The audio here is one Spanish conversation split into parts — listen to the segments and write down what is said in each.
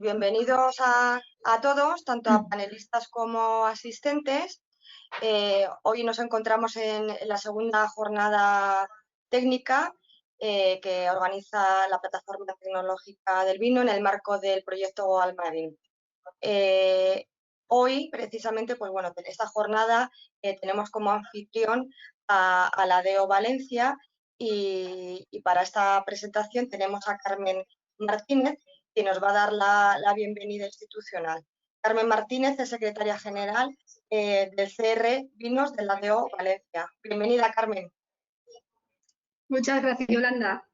bienvenidos a todos, tanto a panelistas como asistentes. Hoy nos encontramos en la segunda jornada técnica que organiza la Plataforma Tecnológica del Vino en el marco del proyecto Almarin. Hoy, precisamente, pues bueno, en esta jornada tenemos como anfitrión a la DEO Valencia y para esta presentación tenemos a Carmen Martínez, que nos va a dar la bienvenida institucional. Carmen Martínez es secretaria general del CR Vinos de la DEO Valencia. Bienvenida, Carmen. Muchas gracias, Yolanda.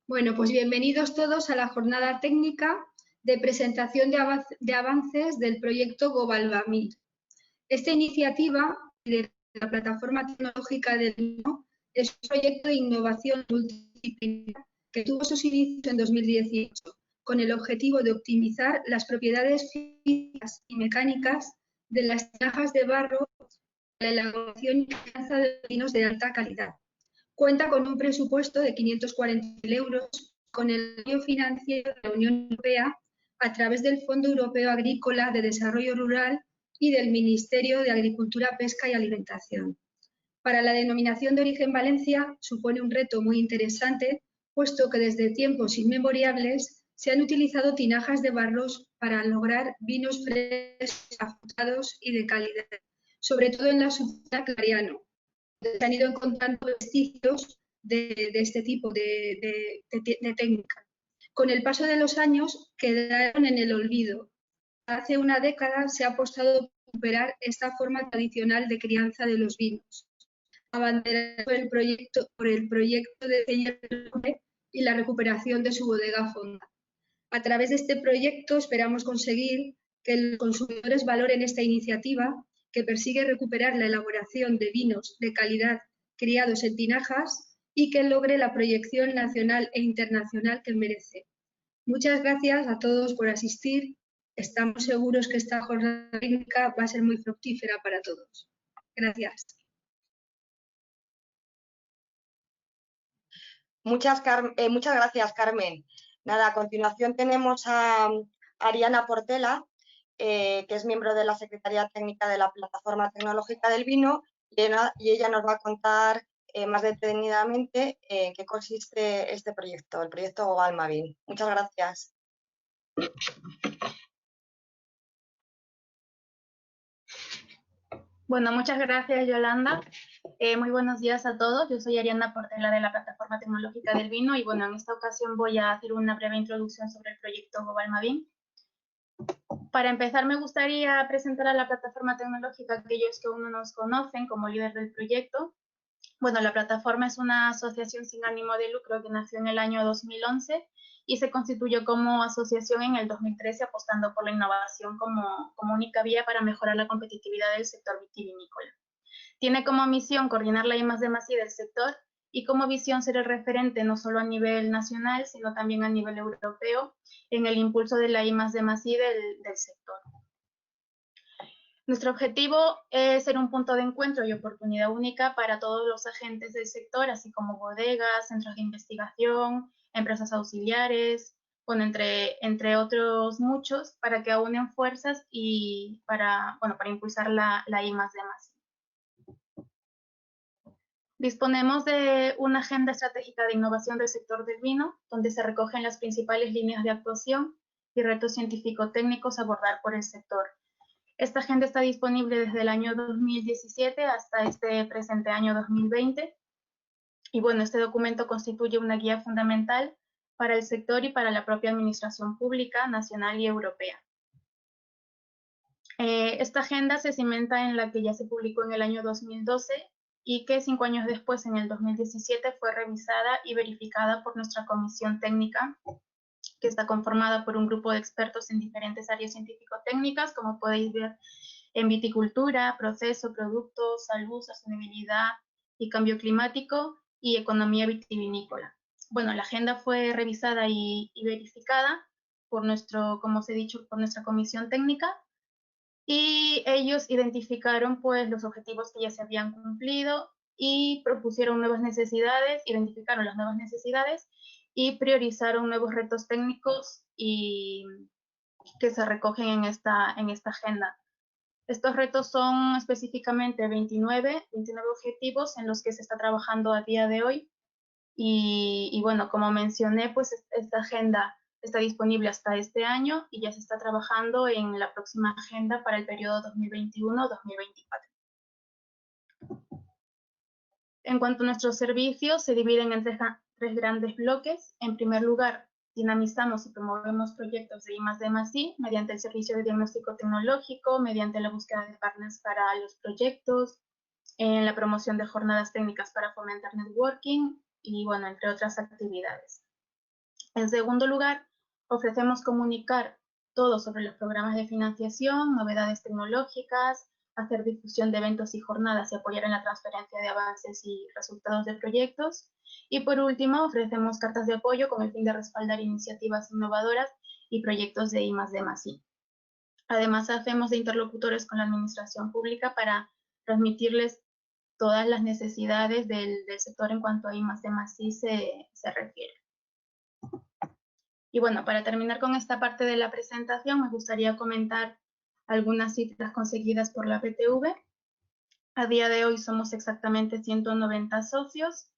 Bueno, pues bienvenidos todos a la jornada técnica de presentación de avances del proyecto GoBalvamir. Esta iniciativa de la Plataforma Tecnológica del Vino es un proyecto de innovación multidisciplinar que tuvo sus inicios en 2018, con el objetivo de optimizar las propiedades físicas y mecánicas de las tinajas de barro para la elaboración y crianza de vinos de alta calidad. Cuenta con un presupuesto de 540.000 euros con el apoyo financiero de la Unión Europea a través del Fondo Europeo Agrícola de Desarrollo Rural y del Ministerio de Agricultura, Pesca y Alimentación. Para la denominación de origen Valencia supone un reto muy interesante, puesto que desde tiempos inmemoriales se han utilizado tinajas de barros para lograr vinos frescos, afrutados y de calidad, sobre todo en la subzona Clariano. Se han ido encontrando vestigios de este tipo de técnica. Con el paso de los años quedaron en el olvido. Hace una década se ha apostado por recuperar esta forma tradicional de crianza de los vinos, abanderado por el proyecto de Peña y la recuperación de su bodega fonda. A través de este proyecto esperamos conseguir que los consumidores valoren esta iniciativa que persigue recuperar la elaboración de vinos de calidad criados en tinajas y que logre la proyección nacional e internacional que merece. Muchas gracias a todos por asistir. Estamos seguros que esta jornada técnica va a ser muy fructífera para todos. Gracias. Muchas gracias, Carmen. Nada, a continuación tenemos a Ariana Portela, que es miembro de la Secretaría Técnica de la Plataforma Tecnológica del Vino, y ella nos va a contar más detenidamente en qué consiste este proyecto, el proyecto GoBalvamir. Muchas gracias. Bueno, muchas gracias, Yolanda. Muy buenos días a todos. Yo soy Ariana Portela de la Plataforma Tecnológica del Vino y bueno, en esta ocasión voy a hacer una breve introducción sobre el proyecto GoBalvamir. Para empezar, me gustaría presentar a la Plataforma Tecnológica a aquellos que aún no nos conocen como líder del proyecto. Bueno, la plataforma es una asociación sin ánimo de lucro que nació en el año 2011 y se constituyó como asociación en el 2013 apostando por la innovación como única vía para mejorar la competitividad del sector vitivinícola. Tiene como misión coordinar la I+D+I del sector y como visión ser el referente no solo a nivel nacional, sino también a nivel europeo en el impulso de la I+D+I del sector. Nuestro objetivo es ser un punto de encuentro y oportunidad única para todos los agentes del sector, así como bodegas, centros de investigación, empresas auxiliares, bueno, entre otros muchos, para que aúnen fuerzas y para impulsar la I+D+I. Disponemos de una agenda estratégica de innovación del sector del vino, donde se recogen las principales líneas de actuación y retos científico-técnicos a abordar por el sector. Esta agenda está disponible desde el año 2017 hasta este presente año 2020. Y bueno, este documento constituye una guía fundamental para el sector y para la propia administración pública, nacional y europea. Esta agenda se cimenta en la que ya se publicó en el año 2012 y que 5 años después, en el 2017, fue revisada y verificada por nuestra comisión técnica, que está conformada por un grupo de expertos en diferentes áreas científico-técnicas, como podéis ver, en viticultura, proceso, producto, salud, sostenibilidad y cambio climático y economía vitivinícola. Bueno, la agenda fue revisada y verificada por como os he dicho, por nuestra comisión técnica, y ellos identificaron pues los objetivos que ya se habían cumplido y propusieron nuevas necesidades, identificaron las nuevas necesidades y priorizaron nuevos retos técnicos y que se recogen en esta agenda. Estos retos son específicamente 29 objetivos en los que se está trabajando a día de hoy. Y bueno, como mencioné, pues esta agenda está disponible hasta este año y ya se está trabajando en la próxima agenda para el periodo 2021-2024. En cuanto a nuestros servicios, se dividen en tres grandes bloques. En primer lugar, dinamizamos y promovemos proyectos de I+D+I mediante el servicio de diagnóstico tecnológico, mediante la búsqueda de partners para los proyectos, en la promoción de jornadas técnicas para fomentar networking y, bueno, entre otras actividades. En segundo lugar, ofrecemos comunicar todo sobre los programas de financiación, novedades tecnológicas, hacer difusión de eventos y jornadas y apoyar en la transferencia de avances y resultados de proyectos. Y por último, ofrecemos cartas de apoyo con el fin de respaldar iniciativas innovadoras y proyectos de I+D+I. Además, hacemos de interlocutores con la administración pública para transmitirles todas las necesidades del sector en cuanto a I+D+I se refiere. Y bueno, para terminar con esta parte de la presentación, me gustaría comentar algunas cifras conseguidas por la PTV. A día de hoy somos exactamente 190 socios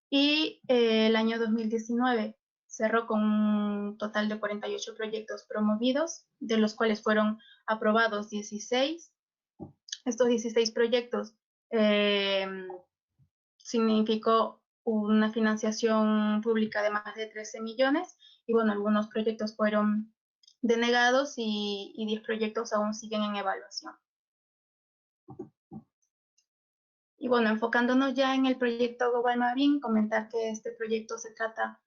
y el año 2019 cerró con un total de 48 proyectos promovidos, de los cuales fueron aprobados 16. Estos 16 proyectos significó una financiación pública de más de 13 millones y bueno, algunos proyectos fueron denegados y 10 proyectos aún siguen en evaluación. Y bueno, enfocándonos ya en el proyecto GobalMavin, comentar que este proyecto se trata,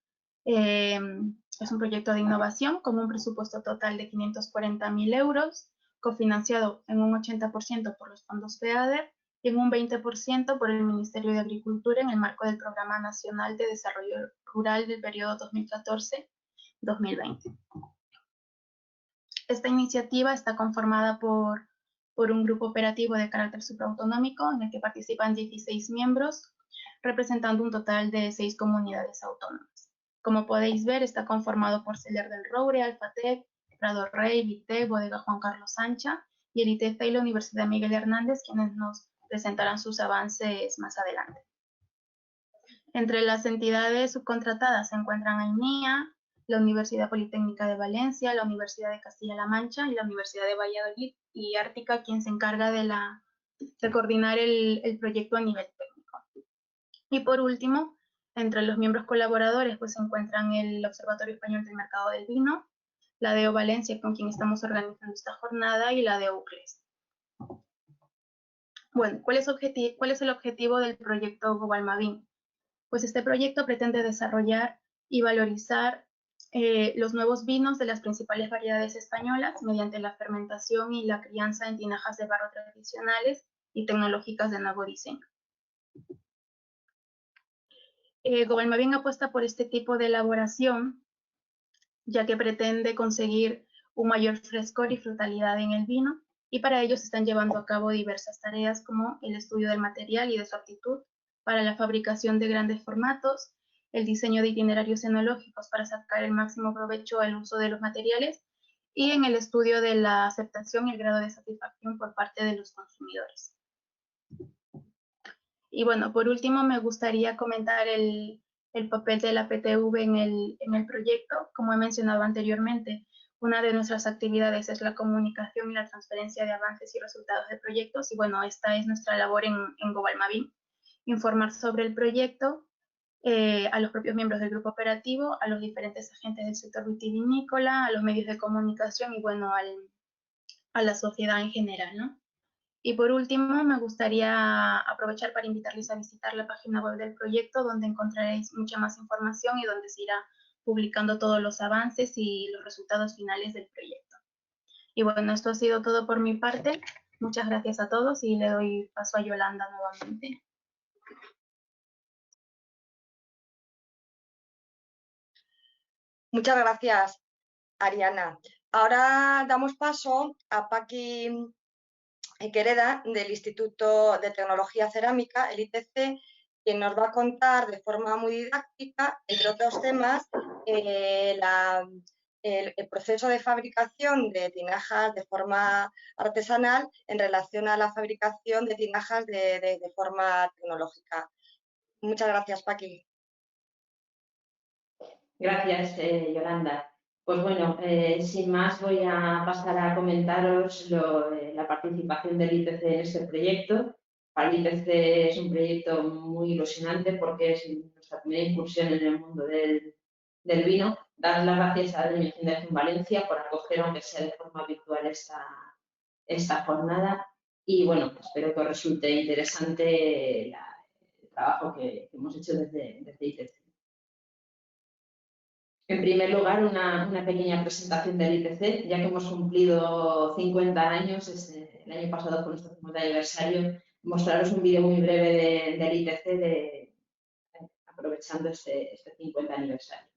es un proyecto de innovación con un presupuesto total de 540.000 euros, cofinanciado en un 80% por los fondos FEADER y en un 20% por el Ministerio de Agricultura en el marco del Programa Nacional de Desarrollo Rural del periodo 2014-2020. Esta iniciativa está conformada por un grupo operativo de carácter supraautonómico en el que participan 16 miembros, representando un total de 6 comunidades autónomas. Como podéis ver, está conformado por Celler del Roure, Alfatec, Prado Rey, Vitec, Bodega Juan Carlos Sancha y el ITEFA y la Universidad Miguel Hernández, quienes nos presentarán sus avances más adelante. Entre las entidades subcontratadas se encuentran el NIA, la Universidad Politécnica de Valencia, la Universidad de Castilla-La Mancha y la Universidad de Valladolid y Ártica, quien se encarga de coordinar el proyecto a nivel técnico. Y por último, entre los miembros colaboradores pues se encuentran el Observatorio Español del Mercado del Vino, la DEO Valencia, con quien estamos organizando esta jornada, y la DEO UCLES. Bueno, ¿cuál es el objetivo del proyecto GobalMavin? Pues este proyecto pretende desarrollar y valorizar los nuevos vinos de las principales variedades españolas mediante la fermentación y la crianza en tinajas de barro tradicionales y tecnológicas de nuevo diseño. GobalMavin apuesta por este tipo de elaboración, ya que pretende conseguir un mayor frescor y frutalidad en el vino, y para ello se están llevando a cabo diversas tareas como el estudio del material y de su aptitud para la fabricación de grandes formatos, el diseño de itinerarios enológicos para sacar el máximo provecho al uso de los materiales y en el estudio de la aceptación y el grado de satisfacción por parte de los consumidores. Y bueno, por último me gustaría comentar el papel de la PTV en el proyecto. Como he mencionado anteriormente, una de nuestras actividades es la comunicación y la transferencia de avances y resultados de proyectos y bueno, esta es nuestra labor en GobalMavin, informar sobre el proyecto a los propios miembros del grupo operativo, a los diferentes agentes del sector vitivinícola, a los medios de comunicación y bueno, a la sociedad en general, ¿no? Y por último, me gustaría aprovechar para invitarles a visitar la página web del proyecto, donde encontraréis mucha más información y donde se irá publicando todos los avances y los resultados finales del proyecto. Y bueno, esto ha sido todo por mi parte. Muchas gracias a todos y le doy paso a Yolanda nuevamente. Muchas gracias, Ariana. Ahora damos paso a Paqui Quereda, del Instituto de Tecnología Cerámica, el ITC, quien nos va a contar de forma muy didáctica, entre otros temas, el proceso de fabricación de tinajas de forma artesanal en relación a la fabricación de tinajas de forma tecnológica. Muchas gracias, Paqui. Gracias, Yolanda. Pues bueno, sin más voy a pasar a comentaros la participación del ITC en este proyecto. Para el ITC es un proyecto muy ilusionante porque es nuestra primera incursión en el mundo del vino. Dar las gracias a la Fundación Valencia por acoger, aunque sea de forma virtual, esta jornada. Y bueno, espero que os resulte interesante el trabajo que hemos hecho desde ITC. En primer lugar, una pequeña presentación del ITC, ya que hemos cumplido 50 años, el año pasado fue nuestro 50 aniversario, mostraros un vídeo muy breve del ITC aprovechando este 50 aniversario.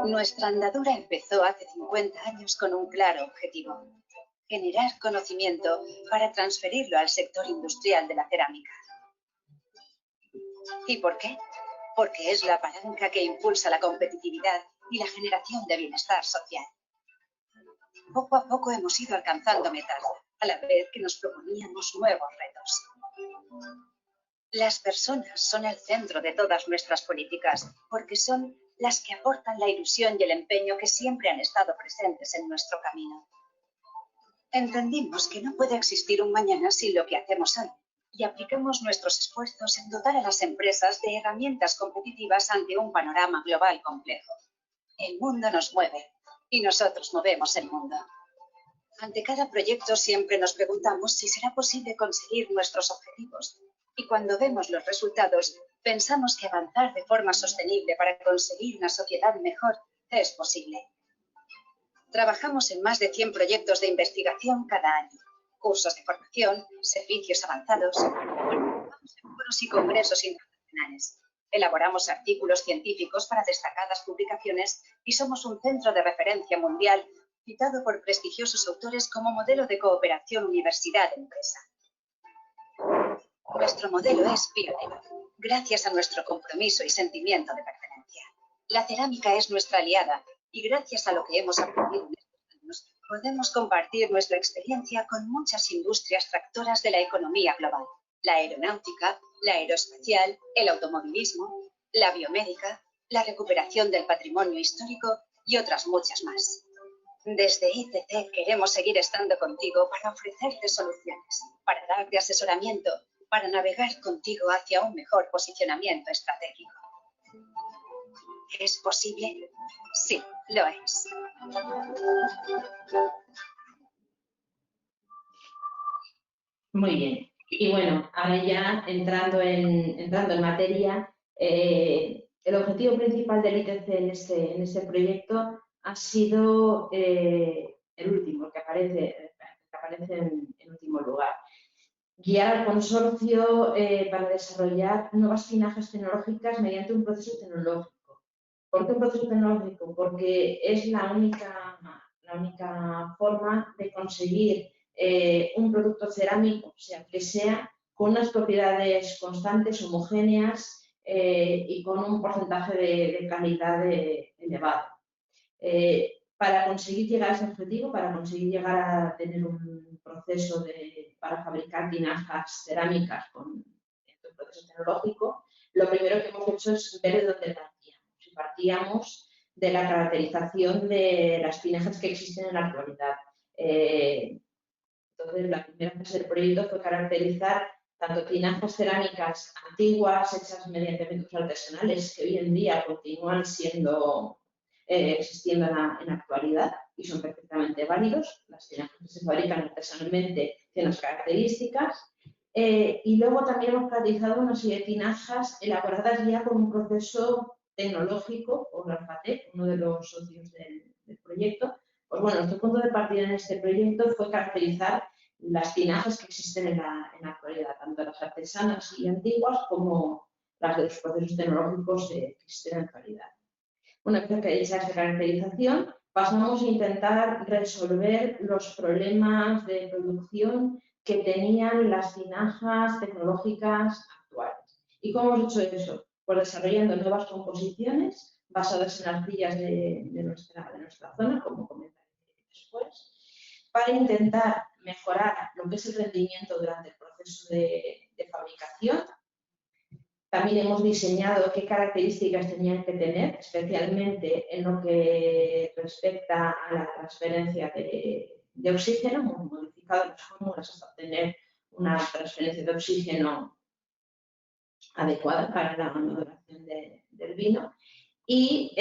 Nuestra andadura empezó hace 50 años con un claro objetivo: generar conocimiento para transferirlo al sector industrial de la cerámica. ¿Y por qué? Porque es la palanca que impulsa la competitividad y la generación de bienestar social. Poco a poco hemos ido alcanzando metas, a la vez que nos proponíamos nuevos retos. Las personas son el centro de todas nuestras políticas, porque son las que aportan la ilusión y el empeño que siempre han estado presentes en nuestro camino. Entendimos que no puede existir un mañana sin lo que hacemos hoy, y aplicamos nuestros esfuerzos en dotar a las empresas de herramientas competitivas ante un panorama global complejo. El mundo nos mueve, y nosotros movemos el mundo. Ante cada proyecto siempre nos preguntamos si será posible conseguir nuestros objetivos, y cuando vemos los resultados, pensamos que avanzar de forma sostenible para conseguir una sociedad mejor es posible. Trabajamos en más de 100 proyectos de investigación cada año, cursos de formación, servicios avanzados, participamos en foros y congresos internacionales, elaboramos artículos científicos para destacadas publicaciones y somos un centro de referencia mundial citado por prestigiosos autores como modelo de cooperación universidad-empresa. Nuestro modelo es pionero, gracias a nuestro compromiso y sentimiento de pertenencia. La cerámica es nuestra aliada y gracias a lo que hemos aprendido en estos años, podemos compartir nuestra experiencia con muchas industrias tractoras de la economía global: la aeronáutica, la aeroespacial, el automovilismo, la biomédica, la recuperación del patrimonio histórico y otras muchas más. Desde ITC queremos seguir estando contigo para ofrecerte soluciones, para darte asesoramiento, para navegar contigo hacia un mejor posicionamiento estratégico. ¿Es posible? Sí, lo es. Muy bien. Y bueno, ahora ya entrando en materia, el objetivo principal del ITC en este proyecto ha sido el último, que aparece en último lugar. Guiar al consorcio para desarrollar nuevas tinajas tecnológicas mediante un proceso tecnológico. ¿Por qué un proceso tecnológico? Porque es la única forma de conseguir un producto cerámico, sea que sea, con unas propiedades constantes, homogéneas y con un porcentaje de calidad elevado. Para conseguir llegar a ese objetivo, para conseguir llegar a tener un proceso para fabricar tinajas cerámicas con un proceso tecnológico, lo primero que hemos hecho es ver de dónde partíamos. Y partíamos de la caracterización de las tinajas que existen en la actualidad. Entonces, la primera fase del proyecto fue caracterizar tanto tinajas cerámicas antiguas, hechas mediante métodos artesanales, que hoy en día continúan existiendo en la actualidad y son perfectamente válidos. Las tinajas que se fabrican artesanalmente tienen unas características. Y luego también hemos caracterizado una serie de tinajas elaboradas ya con un proceso tecnológico, o Grafate, uno de los socios del proyecto. Pues bueno, nuestro punto de partida en este proyecto fue caracterizar las tinajas que existen en la actualidad, tanto las artesanas y antiguas como las de los procesos tecnológicos que existen en la actualidad. Una vez que hecha esa caracterización, pasamos a intentar resolver los problemas de producción que tenían las tinajas tecnológicas actuales. ¿Y cómo hemos hecho eso? pues desarrollando nuevas composiciones basadas en arcillas de nuestra zona, como comentaré después, para intentar mejorar lo que es el rendimiento durante el proceso de fabricación. También hemos diseñado qué características tenían que tener, especialmente en lo que respecta a la transferencia de oxígeno. Hemos modificado las fórmulas hasta obtener una transferencia de oxígeno adecuada para la maduración del vino. Y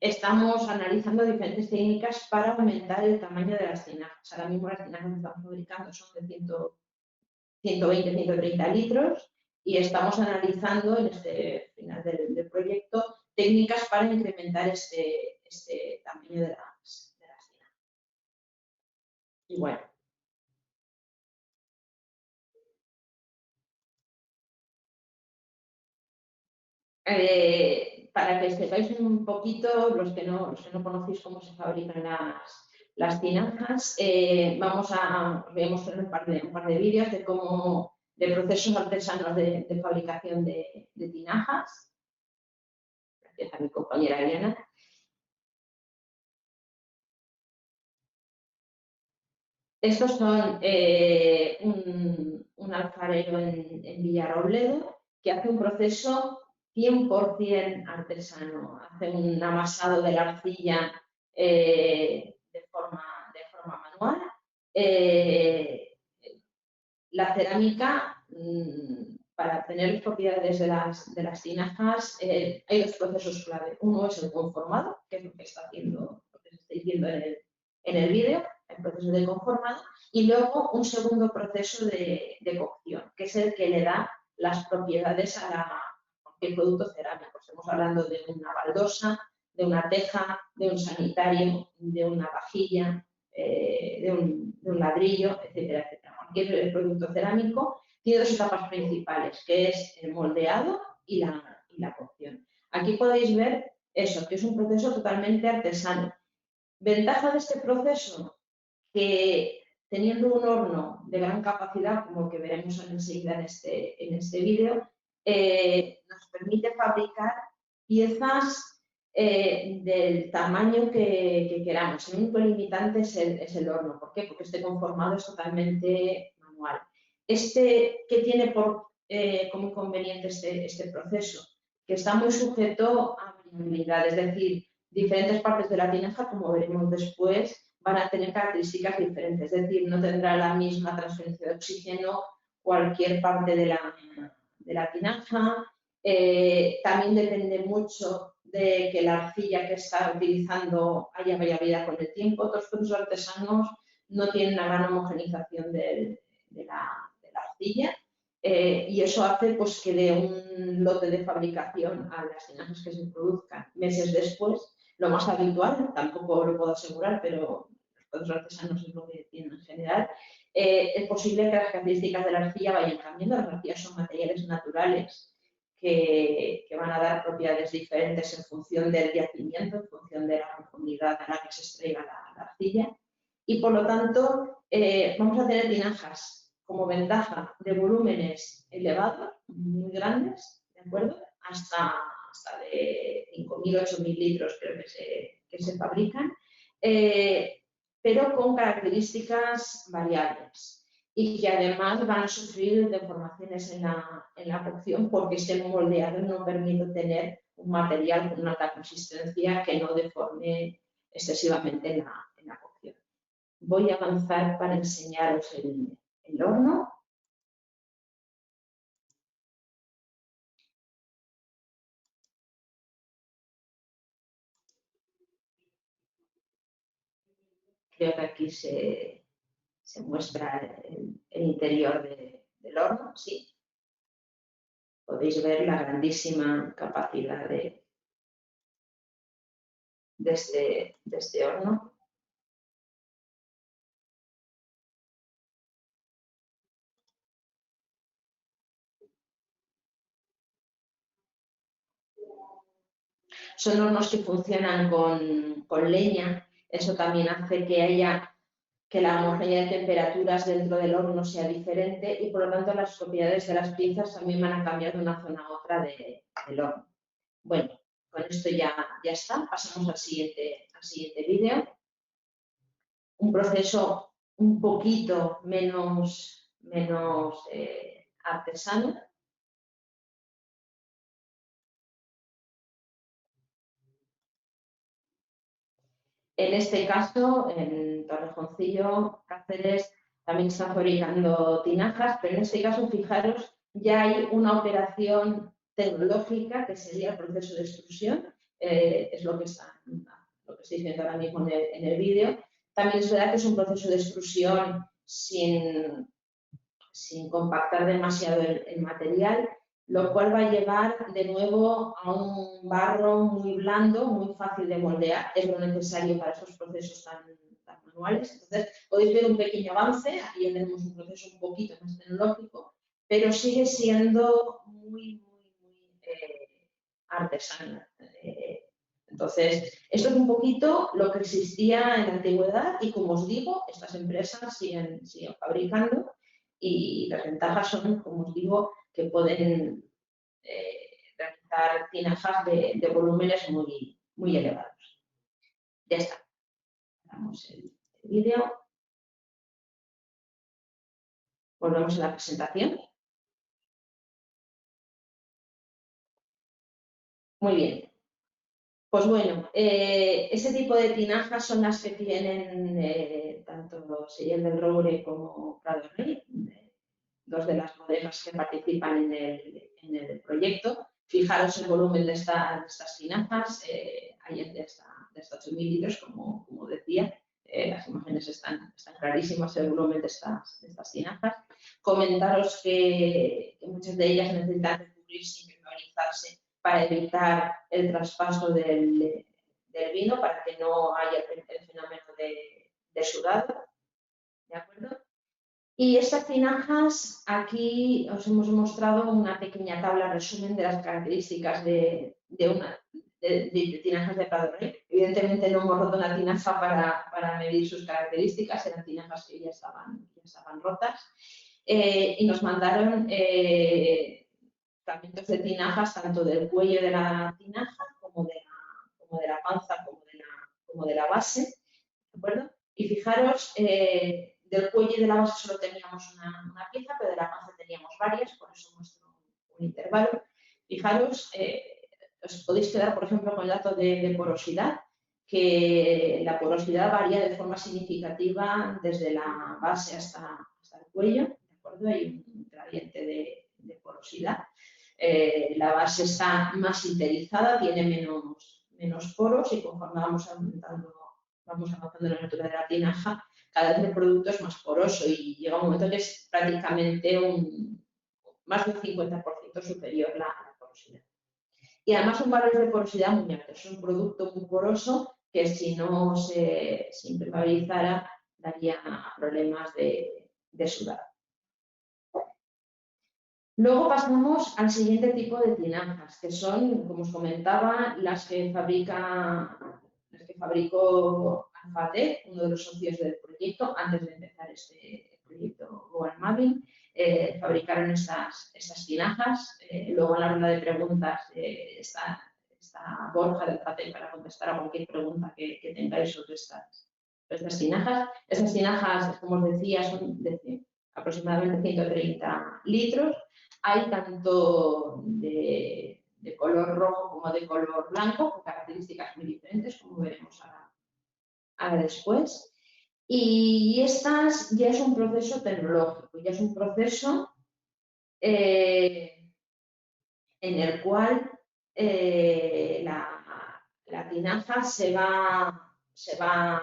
estamos analizando diferentes técnicas para aumentar el tamaño de las tinajas. Ahora mismo las tinajas que estamos fabricando son de 120, 130 litros y estamos analizando en este final del proyecto técnicas para incrementar este tamaño de las tinajas. Y bueno. Para que sepáis un poquito, los que no conocéis cómo se fabrican las tinajas, voy a mostrar un par de vídeos de procesos artesanos de fabricación de tinajas. Gracias a mi compañera Elena. Estos son un alfarero en Villarrobledo que hace un proceso 100% artesano. Hace un amasado de la arcilla de forma manual. La cerámica, para tener las propiedades de las tinajas, hay dos procesos clave. Uno es el conformado, que es lo que está haciendo, lo que estáis viendo en el vídeo, el proceso de conformado, y luego un segundo proceso de cocción, que es el que le da las propiedades a cualquier producto cerámico. Estamos hablando de una baldosa, de una teja, de un sanitario, de una vajilla, de un ladrillo, etcétera, etcétera. Cualquier producto cerámico tiene dos etapas principales, que es el moldeado y la cocción. Aquí podéis ver eso, que es un proceso totalmente artesano. Ventaja de este proceso, que teniendo un horno de gran capacidad, como el que veremos enseguida en este vídeo, nos permite fabricar piezas del tamaño que queramos. El único limitante es el horno. ¿Por qué? Porque este conformado es totalmente manual. ¿Qué tiene como inconveniente este proceso? Que está muy sujeto a variabilidad, es decir, diferentes partes de la tinaja, como veremos después, van a tener características diferentes, es decir, no tendrá la misma transferencia de oxígeno cualquier parte de la tinaja. También depende mucho de que la arcilla que está utilizando haya variabilidad con el tiempo. Otros procesos artesanos no tienen una gran homogenización de la arcilla y eso hace pues, que de un lote de fabricación a las tinajas que se produzcan meses después, lo más habitual, tampoco lo puedo asegurar, pero los procesos artesanos es lo que tienen en general, es posible que las características de la arcilla vayan cambiando. Las arcillas son materiales naturales que van a dar propiedades diferentes en función del yacimiento, en función de la profundidad a la que se extraiga la arcilla. Y por lo tanto, vamos a tener tinajas como ventaja de volúmenes elevados, muy grandes, ¿de acuerdo? Hasta de 5.000, 8.000 litros creo que se fabrican, pero con características variables y que además van a sufrir deformaciones en la cocción porque este moldeado no permite tener un material con una alta consistencia que no deforme excesivamente en la cocción. Voy a avanzar para enseñaros el horno. Creo que aquí se muestra el interior del horno, sí. Podéis ver la grandísima capacidad de este horno. Son hornos que funcionan con leña. Eso también hace que haya que la homogeneidad de temperaturas dentro del horno sea diferente y por lo tanto las propiedades de las piezas también van a cambiar de una zona a otra del horno. Bueno, con esto ya está. Pasamos al siguiente vídeo. Un proceso un poquito menos artesano. En este caso, en Torrejoncillo, Cáceres, también están fabricando tinajas, pero en este caso, fijaros, ya hay una operación tecnológica que sería el proceso de extrusión, es lo que estoy diciendo ahora mismo en el vídeo. También es verdad que es un proceso de extrusión sin compactar demasiado el material, lo cual va a llevar de nuevo a un barro muy blando, muy fácil de moldear, es lo necesario para estos procesos tan manuales. Entonces, podéis ver un pequeño avance, aquí ya tenemos un proceso un poquito más tecnológico, pero sigue siendo muy artesano. Entonces, esto es un poquito lo que existía en la antigüedad y, como os digo, estas empresas siguen fabricando y las ventajas son, como os digo, que pueden realizar tinajas de volúmenes muy elevados. Ya está. Damos el vídeo. Volvemos a la presentación. Muy bien. Pues bueno, ese tipo de tinajas son las que tienen tanto Seyel del Roure como Prado Rey, dos de las bodegas que participan en el proyecto. Fijaros el volumen de estas tinajas, hay de hasta 8.000 litros, como decía. Las imágenes están clarísimas, el volumen de estas tinajas. Comentaros que muchas de ellas necesitan recubrirse y mineralizarse para evitar el traspaso del vino, para que no haya el fenómeno de sudado. ¿De acuerdo? Y estas tinajas, aquí os hemos mostrado una pequeña tabla resumen de las características de tinajas de Prado Rey. Evidentemente no hemos roto una tinaja para medir sus características, eran tinajas que ya estaban rotas. Y nos mandaron fragmentos de tinajas tanto del cuello de la tinaja como de la panza, como de la base. ¿De acuerdo? Y fijaros, del cuello y de la base solo teníamos una pieza, pero de la panza teníamos varias, por eso muestro un intervalo. Fijaros, os podéis quedar, por ejemplo, con el dato de porosidad, que la porosidad varía de forma significativa desde la base hasta el cuello, ¿de acuerdo? Hay un gradiente de porosidad. La base está más sinterizada, tiene menos poros y conforme vamos avanzando en la altura de la tinaja, cada vez el producto es más poroso y llega un momento que es prácticamente más del 50% superior la porosidad. Y además son valores de porosidad muy altos. Es un producto muy poroso que si no se impermeabilizara daría problemas de sudado. Luego pasamos al siguiente tipo de tinajas, que son, como os comentaba, las que fabricó Alfate, uno de los socios del proyecto, antes de empezar este proyecto Global Mapping. Fabricaron estas tinajas. Luego en la ronda de preguntas está Borja de Alfate para contestar a cualquier pregunta que tengáis sobre estas tinajas. Estas tinajas, como os decía, son de aproximadamente 130 litros. Hay tanto de color rojo como de color blanco, con características muy diferentes, como veremos ahora después. Y estas ya es un proceso tecnológico, ya es un proceso en el cual la tinaja se va a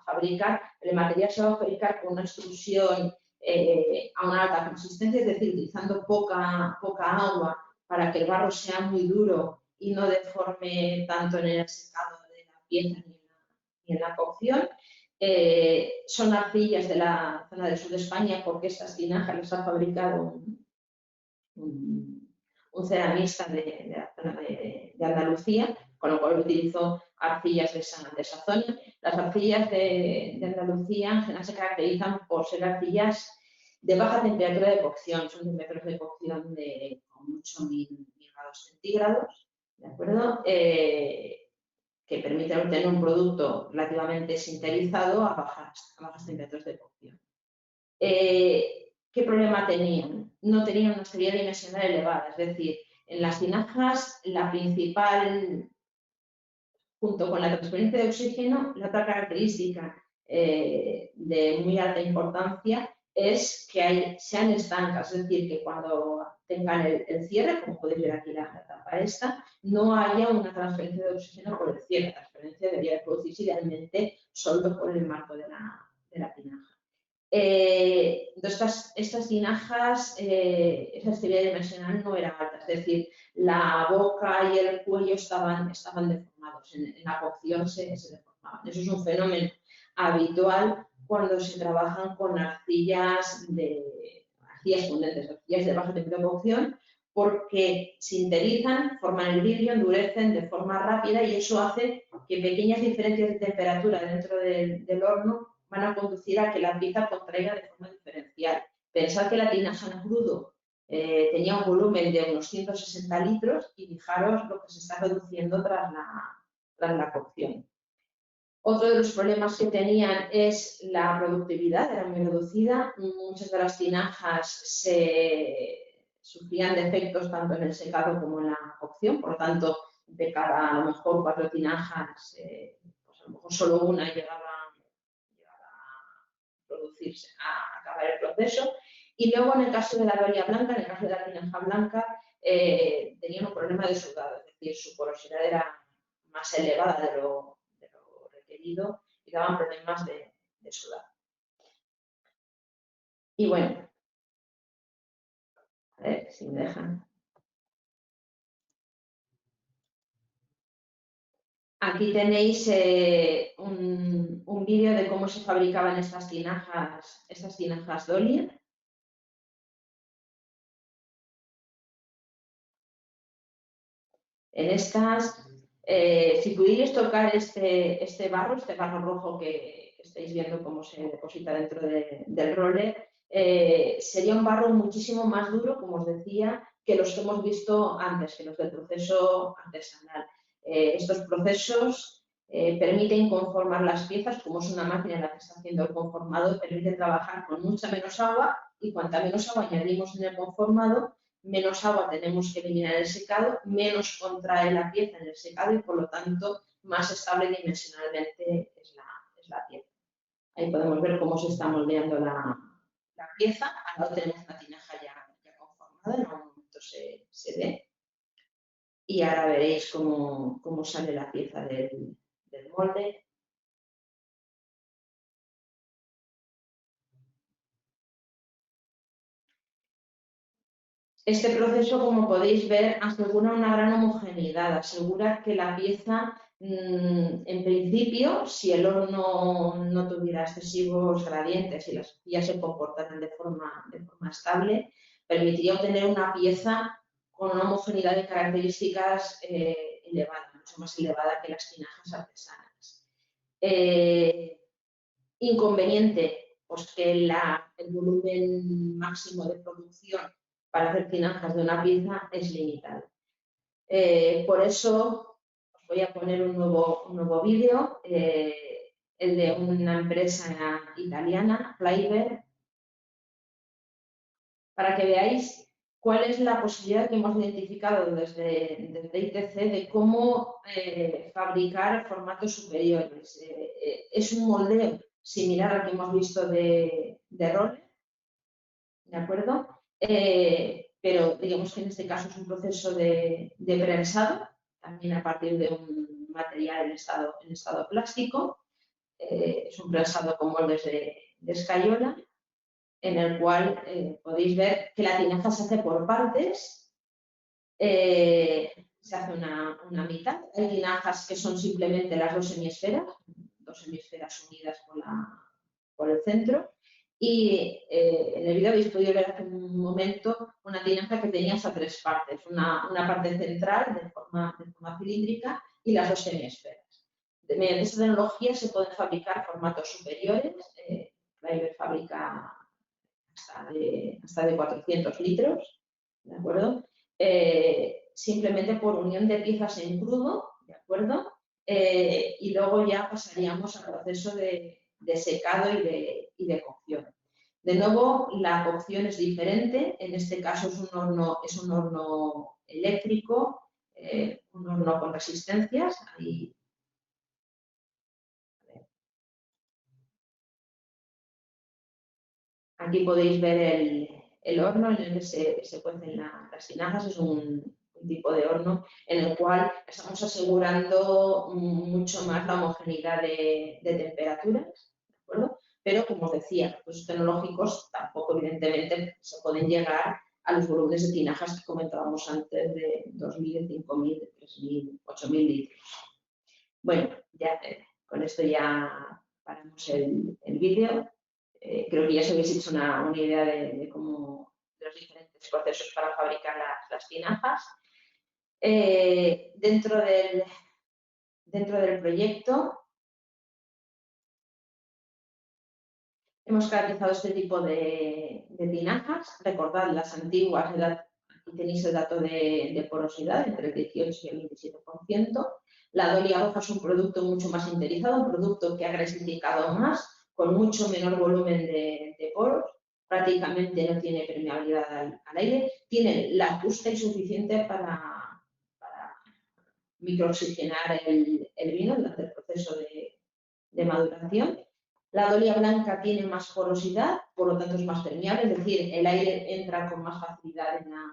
fabricar, el material se va a fabricar con una extrusión a una alta consistencia, es decir, utilizando poca agua para que el barro sea muy duro y no deforme tanto en el secado de la pieza ni en la cocción. Son arcillas de la zona del sur de España porque estas tinajas las ha fabricado un ceramista de la zona de Andalucía, con lo cual utilizo arcillas de esa zona. Las arcillas de Andalucía en general se caracterizan por ser arcillas de baja temperatura de cocción, son metros de cocción de con mucho 1000 grados centígrados, ¿de acuerdo? Que permiten obtener un producto relativamente sinterizado a bajas temperaturas de cocción. ¿Qué problema tenían? No tenían una estabilidad dimensional elevada, es decir, en las tinajas la principal, junto con la transferencia de oxígeno, la otra característica de muy alta importancia es que sean estancas, es decir, que cuando tengan el cierre, como podéis ver aquí la tapa esta, no haya una transferencia de oxígeno por el cierre. La transferencia debería producirse idealmente solo por el marco de la tinaja. Entonces, estas tinajas, esa estabilidad dimensional no era alta, es decir, la boca y el cuello estaban deformados, en la cocción se deformaban. Eso es un fenómeno habitual cuando se trabajan con arcillas fundentes, arcillas de baja temperatura de cocción, porque sinterizan, forman el vidrio, endurecen de forma rápida y eso hace que pequeñas diferencias de temperatura dentro del horno van a conducir a que la pieza contraiga de forma diferencial. Pensad que la tinaja en crudo tenía un volumen de unos 160 litros y fijaros lo que se está reduciendo tras la cocción. Otro de los problemas que tenían es la productividad, era muy reducida. Muchas de las tinajas sufrían defectos tanto en el secado como en la cocción, por lo tanto, de cada a lo mejor 4 tinajas, pues a lo mejor solo una llegaba a producirse, a acabar el proceso. Y luego en el caso de la dolia blanca, en el caso de la tinaja blanca, tenían un problema de sudado, es decir, su porosidad era más elevada de lo requerido y daban problemas de sudado. Y bueno, a ver si me dejan. Aquí tenéis un vídeo de cómo se fabricaban estas tinajas Dolia. En estas, si pudierais tocar este barro rojo que estáis viendo cómo se deposita dentro del roller, sería un barro muchísimo más duro, como os decía, que los que hemos visto antes, que los del proceso artesanal. Estos procesos permiten conformar las piezas, como es una máquina en la que está haciendo el conformado, permite trabajar con mucha menos agua y cuanta menos agua añadimos en el conformado, menos agua tenemos que eliminar en el secado, menos contrae la pieza en el secado y por lo tanto más estable dimensionalmente es la pieza. Ahí podemos ver cómo se está moldeando la pieza. Ahora tenemos una tinaja ya conformada, en algún momento se ve. Y ahora veréis cómo sale la pieza del molde. Este proceso, como podéis ver, asegura una gran homogeneidad, asegura que la pieza, en principio, si el horno no tuviera excesivos gradientes y las horquillas se comportaran de forma estable, permitiría obtener una pieza con una homogeneidad de características elevada, mucho más elevada que las tinajas artesanas. Inconveniente, pues que el volumen máximo de producción para hacer tinajas de una pieza es limitado. Por eso os voy a poner un nuevo vídeo, el de una empresa italiana, Flyver, para que veáis cuál es la posibilidad que hemos identificado desde ITC de cómo fabricar formatos superiores. Es un moldeo similar al que hemos visto de roller, ¿de acuerdo? Pero digamos que en este caso es un proceso de prensado, también a partir de un material en estado plástico. Es un prensado con moldes de escayola, en el cual podéis ver que la tinaja se hace por partes, se hace una mitad. Hay tinajas que son simplemente las dos semiesferas unidas por el centro. Y en el vídeo habéis podido ver hace un momento una tinaja que tenía hasta 3 partes, una parte central de forma cilíndrica y las 2 semiesferas. Mediante esta tecnología se pueden fabricar formatos superiores. Freiberg fabrica hasta de 400 litros, ¿de acuerdo? Simplemente por unión de piezas en crudo, ¿de acuerdo? Y luego ya pasaríamos al proceso de secado y de cocción. De nuevo, la cocción es diferente. En este caso es un horno eléctrico, un horno con resistencias. Aquí podéis ver el horno en el que se cuecen las tinajas. Es un tipo de horno en el cual estamos asegurando mucho más la homogeneidad de temperaturas, ¿de acuerdo? Pero, como os decía, los procesos tecnológicos tampoco, evidentemente, se pueden llegar a los volúmenes de tinajas que comentábamos antes de 2.000, 5.000, 3.000, 8.000 litros. Bueno, ya con esto ya paramos el vídeo. Creo que ya os habéis hecho una idea de cómo los diferentes procesos para fabricar las tinajas. Dentro del proyecto hemos caracterizado este tipo de tinajas. Recordad las antiguas, aquí tenéis el dato de porosidad, entre el 18 y el 27%. La dolia roja es un producto mucho más sinterizado, un producto que ha grasificado más, con mucho menor volumen de poros, prácticamente no tiene permeabilidad al aire, tiene la justa y suficiente para microoxigenar el vino durante el proceso de maduración. La dolia blanca tiene más porosidad, por lo tanto es más permeable, es decir, el aire entra con más facilidad en la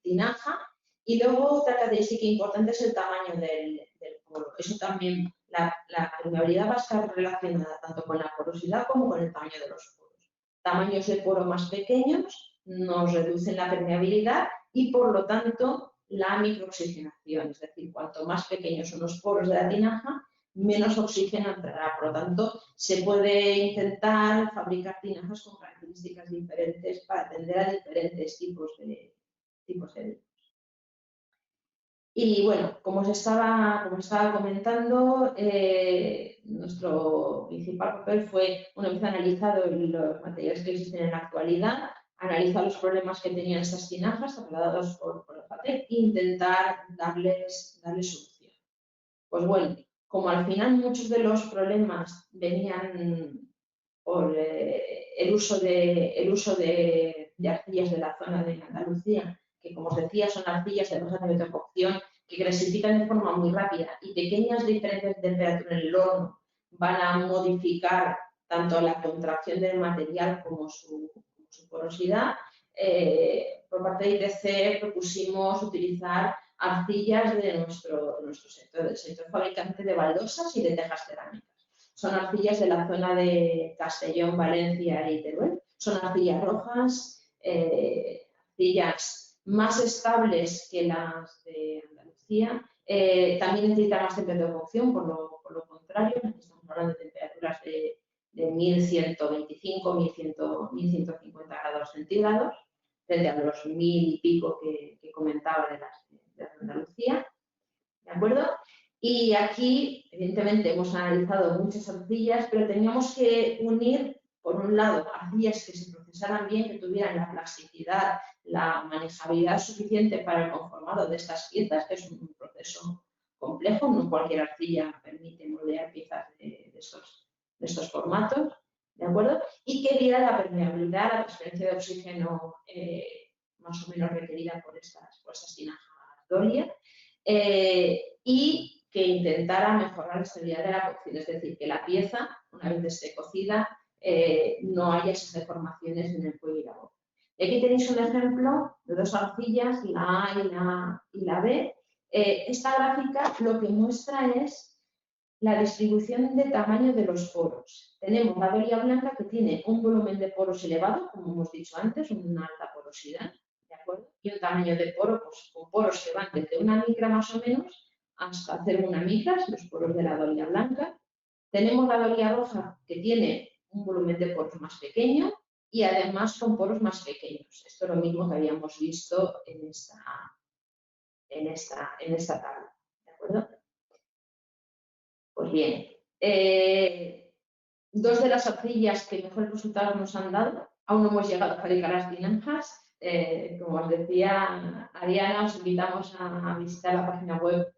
tinaja. Y luego otra característica importante es el tamaño del poro. Eso también, la permeabilidad va a estar relacionada tanto con la porosidad como con el tamaño de los poros. Tamaños de poro más pequeños nos reducen la permeabilidad y, por lo tanto, la microoxigenación. Es decir, cuanto más pequeños son los poros de la tinaja, menos oxígeno entrará. Por lo tanto, se puede intentar fabricar tinajas con características diferentes para atender a diferentes tipos de vinos. Y bueno, como os estaba comentando, nuestro principal papel fue, una vez analizado los materiales que existen en la actualidad, analizar los problemas que tenían estas tinajas trasladados por el papel e intentar darles solución. Pues bueno, como al final muchos de los problemas venían por el uso de arcillas de la zona de Andalucía, que, como os decía, son arcillas de baja temperatura de cocción que grasifican de forma muy rápida, y pequeñas diferencias de temperatura en el horno van a modificar tanto la contracción del material como su porosidad. Por parte de ITC propusimos utilizar arcillas de nuestro sector, del sector fabricante de baldosas y de tejas cerámicas. Son arcillas de la zona de Castellón, Valencia y Teruel. Son arcillas rojas, arcillas más estables que las de Andalucía. También necesitan más temperatura de cocción, por lo contrario, estamos hablando de temperaturas de 1125, 1150 grados centígrados, frente a los 1000 y pico que comentaba de las de Andalucía. ¿De acuerdo? Y aquí, evidentemente, hemos analizado muchas arcillas, pero teníamos que unir, por un lado, arcillas que se procesaran bien, que tuvieran la plasticidad, la manejabilidad suficiente para el conformado de estas piezas, que es un proceso complejo, no cualquier arcilla permite moldear piezas de estos formatos, ¿de acuerdo? Y que diera la permeabilidad, la transferencia de oxígeno más o menos requerida por estas tinajas dolia. Y que intentara mejorar la estabilidad de la cocción, es decir, que la pieza, una vez esté cocida, no haya esas deformaciones en el cuello y la boca. Y aquí tenéis un ejemplo de dos arcillas, la A y la B. Esta gráfica lo que muestra es la distribución de tamaño de los poros. Tenemos la dolia blanca, que tiene un volumen de poros elevado, como hemos dicho antes, una alta porosidad, ¿de acuerdo? Y un tamaño de poro, pues, con poros que van desde una micra más o menos hasta 0,1 micras, los poros de la dolia blanca. Tenemos la dolia roja, que tiene un volumen de poros más pequeño y además con poros más pequeños. Esto es lo mismo que habíamos visto en esta tabla. ¿De acuerdo? Pues bien, dos de las arcillas que mejores resultados nos han dado, aún no hemos llegado a fabricar las tinajas. Como os decía Ariana, os invitamos a visitar la página web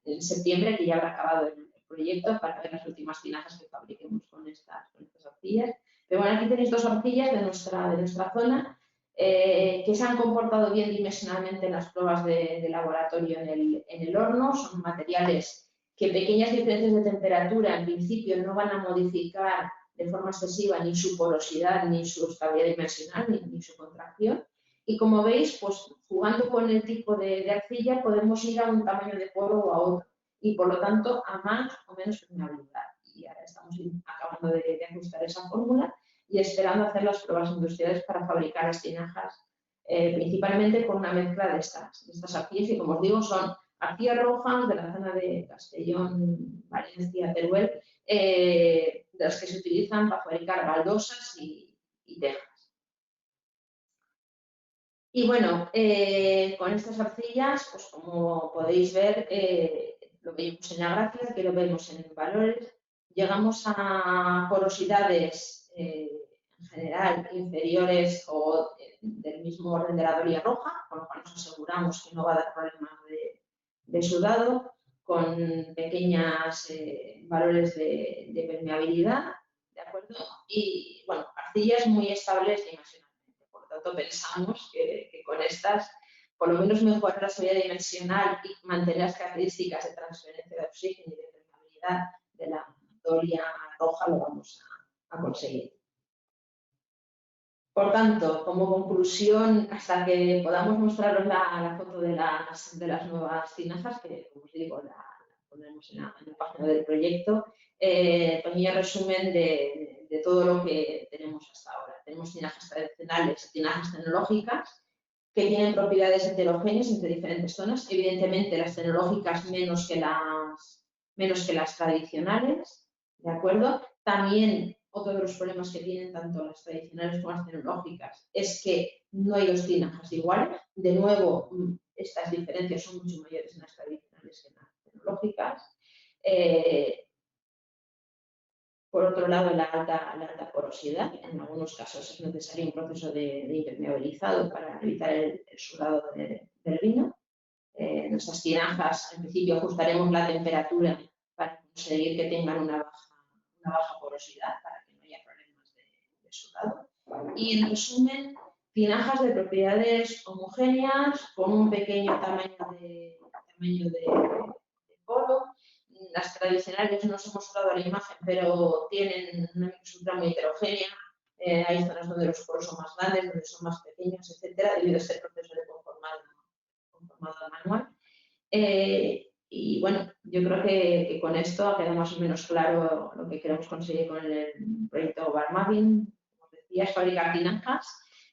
en septiembre, que ya habrá acabado el proyecto, para ver las últimas tinajas que fabriquemos con estas arcillas. Pero bueno, aquí tenéis dos arcillas de nuestra zona que se han comportado bien dimensionalmente en las pruebas de laboratorio en el horno. Son materiales que pequeñas diferencias de temperatura en principio no van a modificar de forma excesiva ni su porosidad, ni su estabilidad dimensional, ni su contracción. Y como veis, pues jugando con el tipo de arcilla podemos ir a un tamaño de poro o a otro y por lo tanto a más o menos permeabilidad. Y ahora estamos acabando de ajustar esa fórmula y esperando hacer las pruebas industriales para fabricar las tinajas, principalmente con una mezcla de estas arcillas, que como os digo son arcillas rojas de la zona de Castellón, Valencia, Teruel, de las que se utilizan para fabricar baldosas y tejas. Y bueno, con estas arcillas, pues como podéis ver, lo vemos en la gráfica, que lo vemos en valores, llegamos a porosidades en general inferiores o del mismo orden de la doria roja, con lo cual nos aseguramos que no va a dar problemas de sudado, con pequeños valores de permeabilidad, ¿de acuerdo? Y bueno, arcillas muy estables dimensionalmente. Por lo tanto, pensamos que con estas, por lo menos mejorar la estabilidad dimensional y mantener las características de transferencia de oxígeno y de permeabilidad de la doria roja lo vamos a conseguir. Por tanto, como conclusión, hasta que podamos mostraros la foto de las nuevas tinajas, que como os digo, la pondremos en la página del proyecto, pequeño resumen de todo lo que tenemos hasta ahora. Tenemos tinajas tradicionales y tinajas tecnológicas que tienen propiedades heterogéneas entre diferentes zonas. Evidentemente, las tecnológicas menos que las tradicionales, ¿de acuerdo? También otro de los problemas que tienen tanto las tradicionales como las tecnológicas es que no hay dos tinajas iguales. De nuevo, estas diferencias son mucho mayores en las tradicionales que en las tecnológicas. Por otro lado, la alta porosidad. En algunos casos es necesario un proceso de impermeabilizado para evitar el sudado del vino. Nuestras tinajas, en principio, ajustaremos la temperatura para conseguir que tengan una baja porosidad, para que no haya problemas de sudado. Y en resumen, tinajas de propiedades homogéneas con un pequeño tamaño de poro. Las tradicionales no os he mostrado la imagen, pero tienen una microestructura muy heterogénea. Hay zonas donde los poros son más grandes, donde son más pequeños, etcétera, debido a este proceso de conformado manual. Y bueno, yo creo que con esto queda más o menos claro lo que queremos conseguir con el proyecto Gobalmavin. Como decía, es fabricar tinajas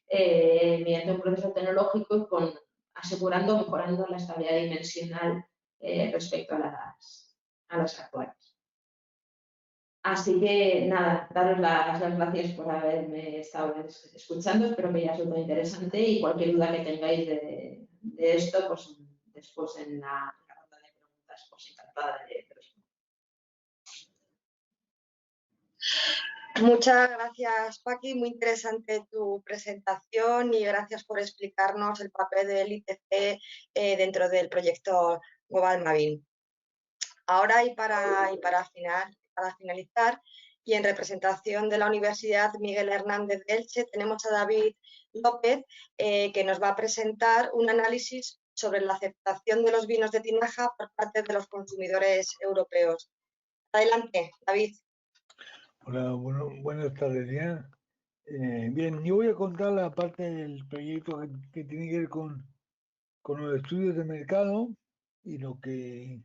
mediante un proceso tecnológico y mejorando la estabilidad dimensional respecto a las actuales. Así que nada, daros las gracias por haberme estado escuchando. Espero que haya sido muy interesante y cualquier duda que tengáis de esto, pues después en la ronda de preguntas, pues encantada de responder. Muchas gracias, Paqui. Muy interesante tu presentación y gracias por explicarnos el papel del ITC dentro del proyecto Gobalmavin. Ahora y para finalizar, y en representación de la Universidad Miguel Hernández de Elche, tenemos a David López, que nos va a presentar un análisis sobre la aceptación de los vinos de tinaja por parte de los consumidores europeos. Adelante, David. Hola, buenas tardes ya. Bien, yo voy a contar la parte del proyecto que tiene que ver con los estudios de mercado y lo que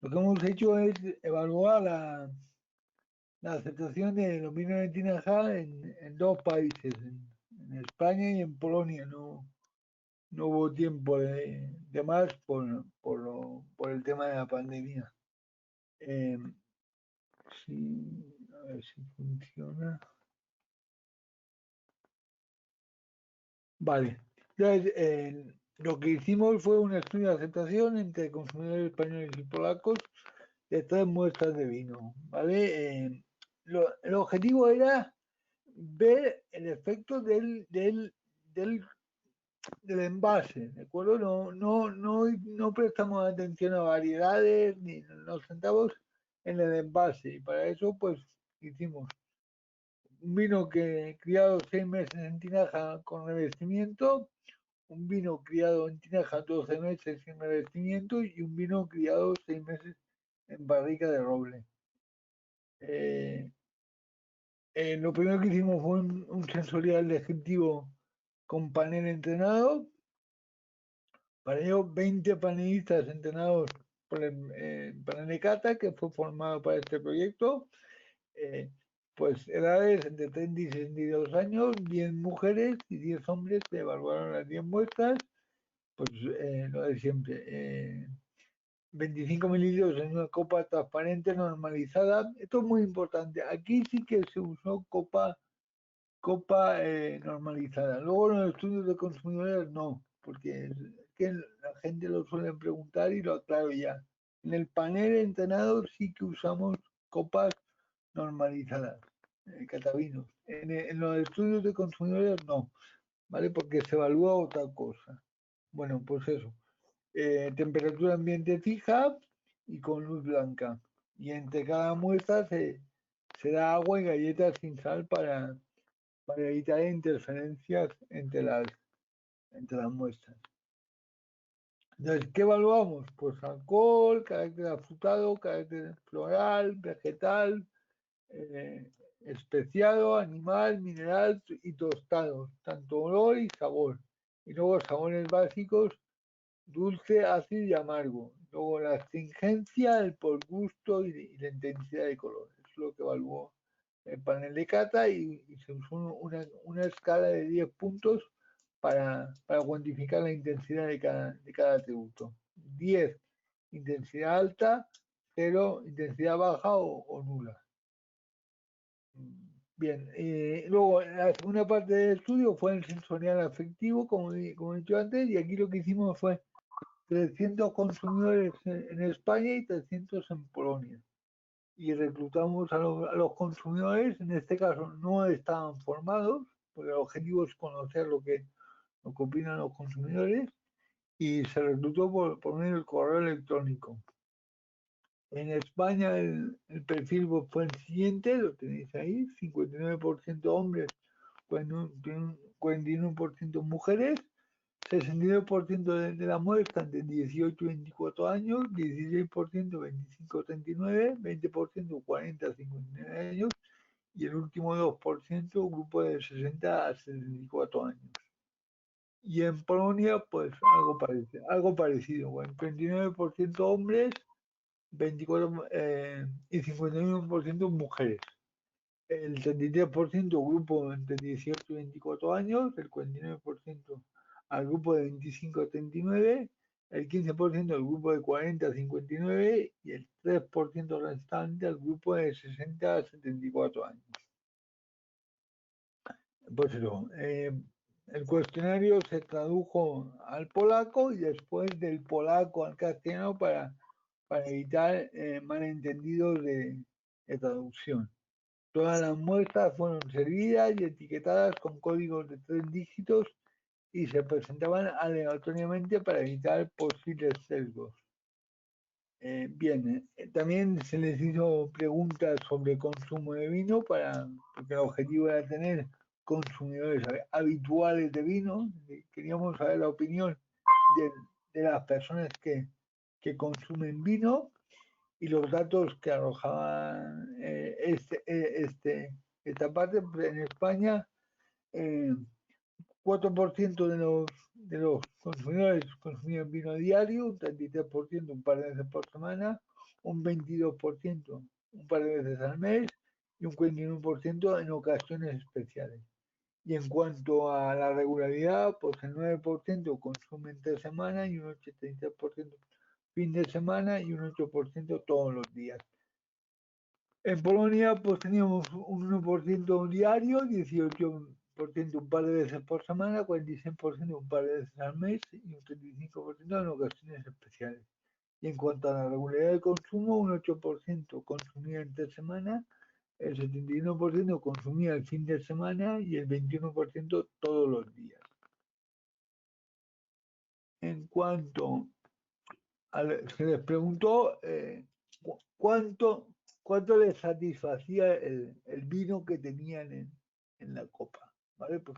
hemos hecho es evaluar la aceptación de los vinos de tinaja en dos países, en España y en Polonia. No hubo tiempo de más por el tema de la pandemia. Sí, a ver si funciona. Vale. Entonces, lo que hicimos fue un estudio de aceptación entre consumidores españoles y polacos de 3 muestras de vino, ¿vale? El objetivo era ver el efecto del envase, ¿de acuerdo? No prestamos atención a variedades ni nos centramos en el envase y para eso pues hicimos un vino criado 6 meses en tinaja con revestimiento, un vino criado en tinaja 12 meses sin revestimiento y un vino criado 6 meses en barrica de roble. Lo primero que hicimos fue un sensorial descriptivo con panel entrenado. Para ello, 20 panelistas entrenados por el panel de cata que fue formado para este proyecto. Pues edades entre 30 y 62 años, 10 mujeres y 10 hombres que evaluaron las 10 muestras. Pues lo de siempre. 25 mililitros en una copa transparente normalizada. Esto es muy importante. Aquí sí que se usó copa normalizada. Luego en los estudios de consumidores no, porque es que la gente lo suele preguntar y lo aclaro ya. En el panel entrenado sí que usamos copas normalizadas, catavinos. En los estudios de consumidores no, ¿vale? Porque se evalúa otra cosa. Bueno, pues eso. Temperatura ambiente fija y con luz blanca. Y entre cada muestra se da agua y galletas sin sal para evitar interferencias entre las muestras. Entonces, ¿qué evaluamos? Pues alcohol, carácter afrutado, carácter floral, vegetal, especiado, animal, mineral y tostado, tanto olor y sabor. Y luego sabores básicos, dulce, ácido y amargo. Luego la astringencia, el por gusto y la intensidad de color. Eso es lo que evaluó el panel de cata y se usó una escala de 10 puntos para cuantificar la intensidad de cada atributo. 10, intensidad alta, 0, intensidad baja o nula. Bien, luego la segunda parte del estudio fue el sensorial afectivo, como he dicho antes, y aquí lo que hicimos fue 300 consumidores en España y 300 en Polonia. Y reclutamos a los consumidores, en este caso no estaban formados, porque el objetivo es conocer lo que opinan los consumidores, y se reclutó por medio del correo electrónico. En España el perfil fue el siguiente, lo tenéis ahí, 59% hombres, 41% mujeres, 69% de la muestra entre 18 y 24 años, 16% 25 a 39, 20% 40 a 59 años y el último 2% grupo de 60 a 64 años. Y en Polonia, pues algo parecido, 29% hombres, 24 y 51% mujeres. El 33% grupo entre 18 y 24 años, el 49% al grupo de 25 a 39, el 15% al grupo de 40 a 59 y el 3% restante al grupo de 60 a 74 años. Pues eso, el cuestionario se tradujo al polaco y después del polaco al castellano para evitar malentendidos de traducción. Todas las muestras fueron servidas y etiquetadas con códigos de 3 dígitos y se presentaban aleatoriamente para evitar posibles sesgos. Bien, también se les hizo preguntas sobre consumo de vino porque el objetivo era tener consumidores habituales de vino. Queríamos saber la opinión de las personas que consumen vino y los datos que arrojaban esta parte. En España, 4% de los consumidores consumían vino diario, un 33% un par de veces por semana, un 22% un par de veces al mes y un 41% en ocasiones especiales. Y en cuanto a la regularidad, pues el 9% consume entre semana y un 83% fin de semana y un 8% todos los días. En Polonia pues teníamos un 1% diario, 18% un par de veces por semana, 46% un par de veces al mes y un 35% en ocasiones especiales. Y en cuanto a la regularidad del consumo, un 8% consumía entre semana, el 71% consumía el fin de semana y el 21% todos los días. En cuanto se les preguntó cuánto les satisfacía el vino que tenían en la copa, ¿vale? Pues,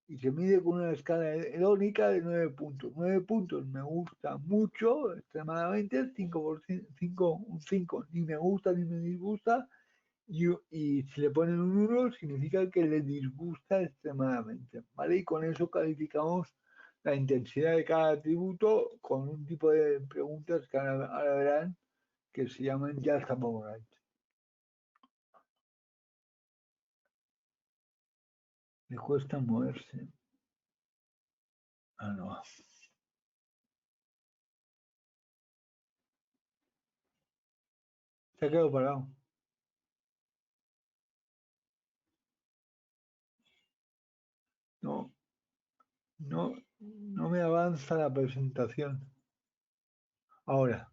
y se mide con una escala hedónica de 9 puntos. 9 puntos me gusta mucho, extremadamente, 5 un 5 ni me gusta ni me disgusta, y si le ponen un 1 significa que le disgusta extremadamente, ¿vale? Y con eso calificamos la intensidad de cada atributo con un tipo de preguntas que ahora verán que se llaman Just About Right. Le cuesta moverse. Ah, no. Se ha quedado parado. No me avanza la presentación. Ahora,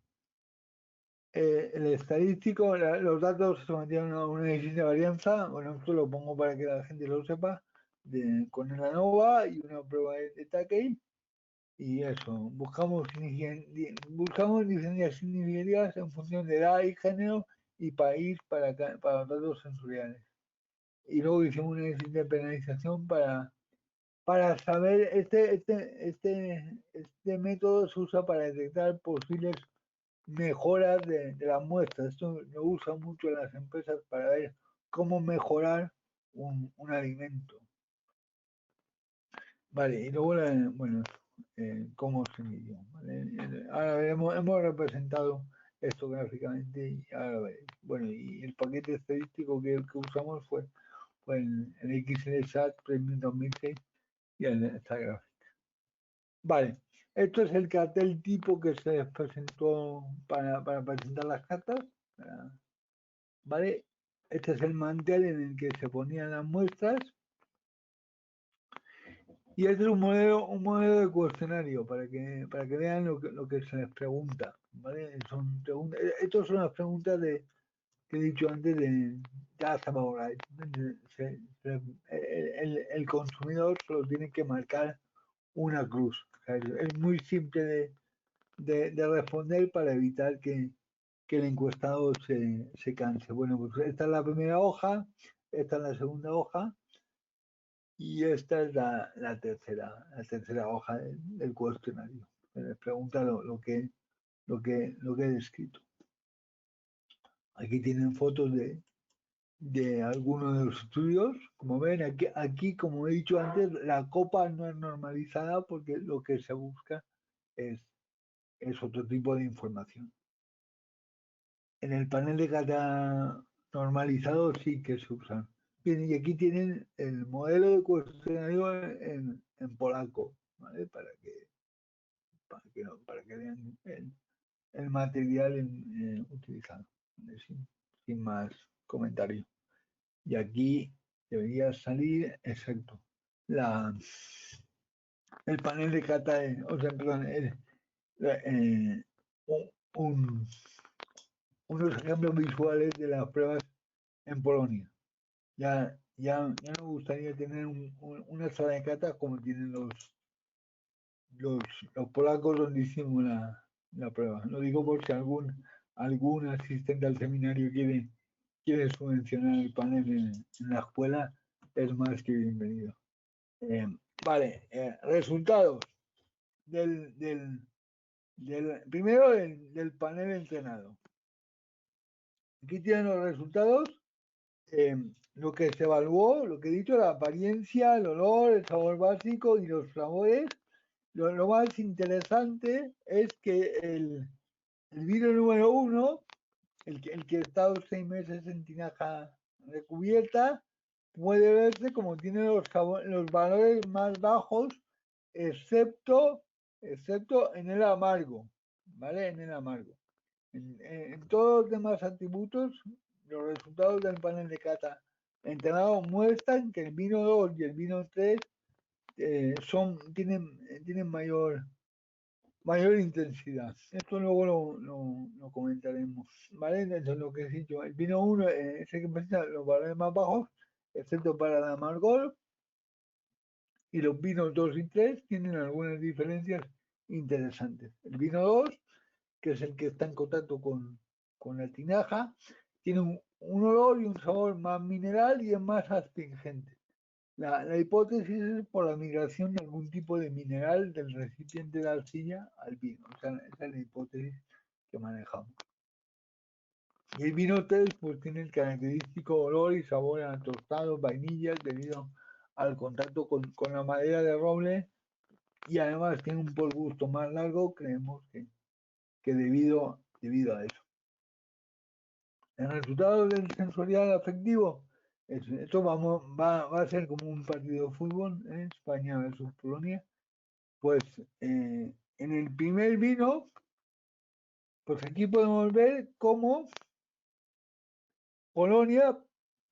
el estadístico, los datos se mantienen a un análisis de varianza. Bueno, esto lo pongo para que la gente lo sepa, con el ANOVA y una prueba de Takei. Y eso, buscamos diferencias significativas en función de edad y género y país para los datos sensoriales. Y luego hicimos una análisis de penalización para saber, este método se usa para detectar posibles mejoras de las muestras. Esto lo usan mucho las empresas para ver cómo mejorar un alimento. Vale, y luego, bueno, cómo se midió. ¿Vale? Ahora hemos representado esto gráficamente y ahora veréis. Bueno, y el paquete estadístico que usamos fue el XLSAT Premium 2006 y esta gráfica. Vale, esto es el cartel tipo que se les presentó para presentar las cartas. ¿Vale? Este es el mantel en el que se ponían las muestras. Y este es un modelo de cuestionario para que vean lo que se les pregunta. ¿Vale? Estas son las preguntas que he dicho antes de Just About Right. El consumidor solo tiene que marcar una cruz. O sea, es muy simple de responder para evitar que el encuestado se canse. Bueno, pues esta es la primera hoja, esta es la segunda hoja y esta es la tercera hoja del cuestionario. Les pregunta lo que he descrito. Aquí tienen fotos de algunos de los estudios. Como ven, aquí, como he dicho antes, la copa no es normalizada porque lo que se busca es otro tipo de información. En el panel de cata normalizado sí que se usan. Bien, y aquí tienen el modelo de cuestionario en polaco, ¿vale? Para que vean el material utilizado, ¿vale? Sin más comentarios. Y aquí debería salir, exacto, el panel de cata, perdón, unos ejemplos visuales de las pruebas en Polonia. Ya me gustaría tener una sala de cata como tienen los polacos donde hicimos la prueba. Lo digo por si algún asistente al seminario quiere subvencionar el panel en la escuela, es más que bienvenido. Vale, resultados primero del panel entrenado. Aquí tienen los resultados. Lo que se evaluó, lo que he dicho, la apariencia, el olor, el sabor básico y los sabores. Lo más interesante es que el vino número 1, el que ha estado 6 meses en tinaja recubierta, puede verse como tiene los valores más bajos, excepto en el amargo, ¿vale? En el amargo. En todos los demás atributos los resultados del panel de cata entrenado muestran que el vino 2 y el vino 3 tienen mayor intensidad. Esto luego lo comentaremos, ¿vale? Entonces, lo que he dicho, el vino 1 es el que presenta los valores más bajos, excepto para el amargor, y los vinos 2 y 3 tienen algunas diferencias interesantes. El vino 2, que es el que está en contacto con la tinaja, tiene un olor y un sabor más mineral y es más astringente. La hipótesis es por la migración de algún tipo de mineral del recipiente de la arcilla al vino. O sea, esa es la hipótesis que manejamos. Y el vino 3 pues tiene el característico olor y sabor a tostados, vainillas, debido al contacto con la madera de roble, y además tiene un gusto más largo, creemos que debido a eso. El resultado del sensorial afectivo, esto va a ser como un partido de fútbol, España versus Polonia. Pues en el primer vino, pues aquí podemos ver cómo Polonia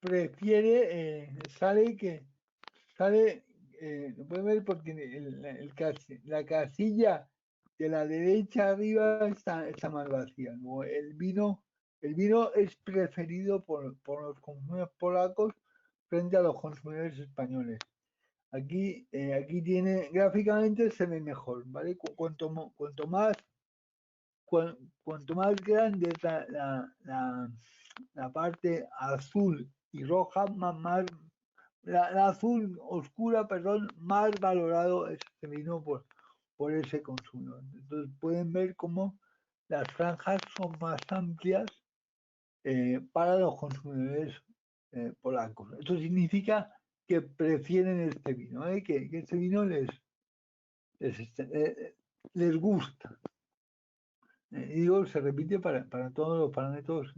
prefiere, lo pueden ver porque la casilla de la derecha arriba está más vacía, ¿no? El vino es preferido por los consumidores polacos frente a los consumidores españoles. Aquí gráficamente se ve mejor, ¿vale? Cuanto más grande es la parte azul y roja, la azul oscura, perdón, más valorado es este vino por ese consumidor. Entonces pueden ver cómo las franjas son más amplias para los consumidores polacos. Esto significa que prefieren este vino, que este vino les gusta. Y digo, se repite para todos los parámetros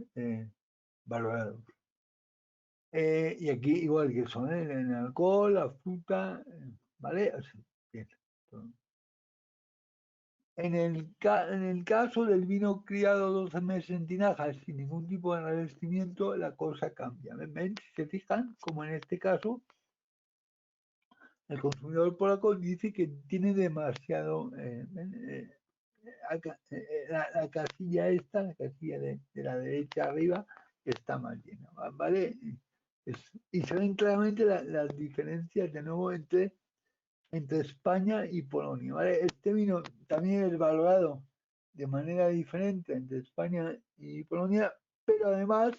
valorados. Y aquí igual que son el alcohol, la fruta, ¿vale? O sea, bien. En el caso del vino criado 12 meses en tinajas sin ningún tipo de revestimiento, la cosa cambia. ¿Ven? Si se fijan, como en este caso, el consumidor polaco dice que tiene demasiado. La casilla esta, la casilla de la derecha arriba, está más llena, ¿vale? Y se ven claramente las diferencias de nuevo entre España y Polonia, ¿vale? Este vino también es valorado de manera diferente entre España y Polonia, pero además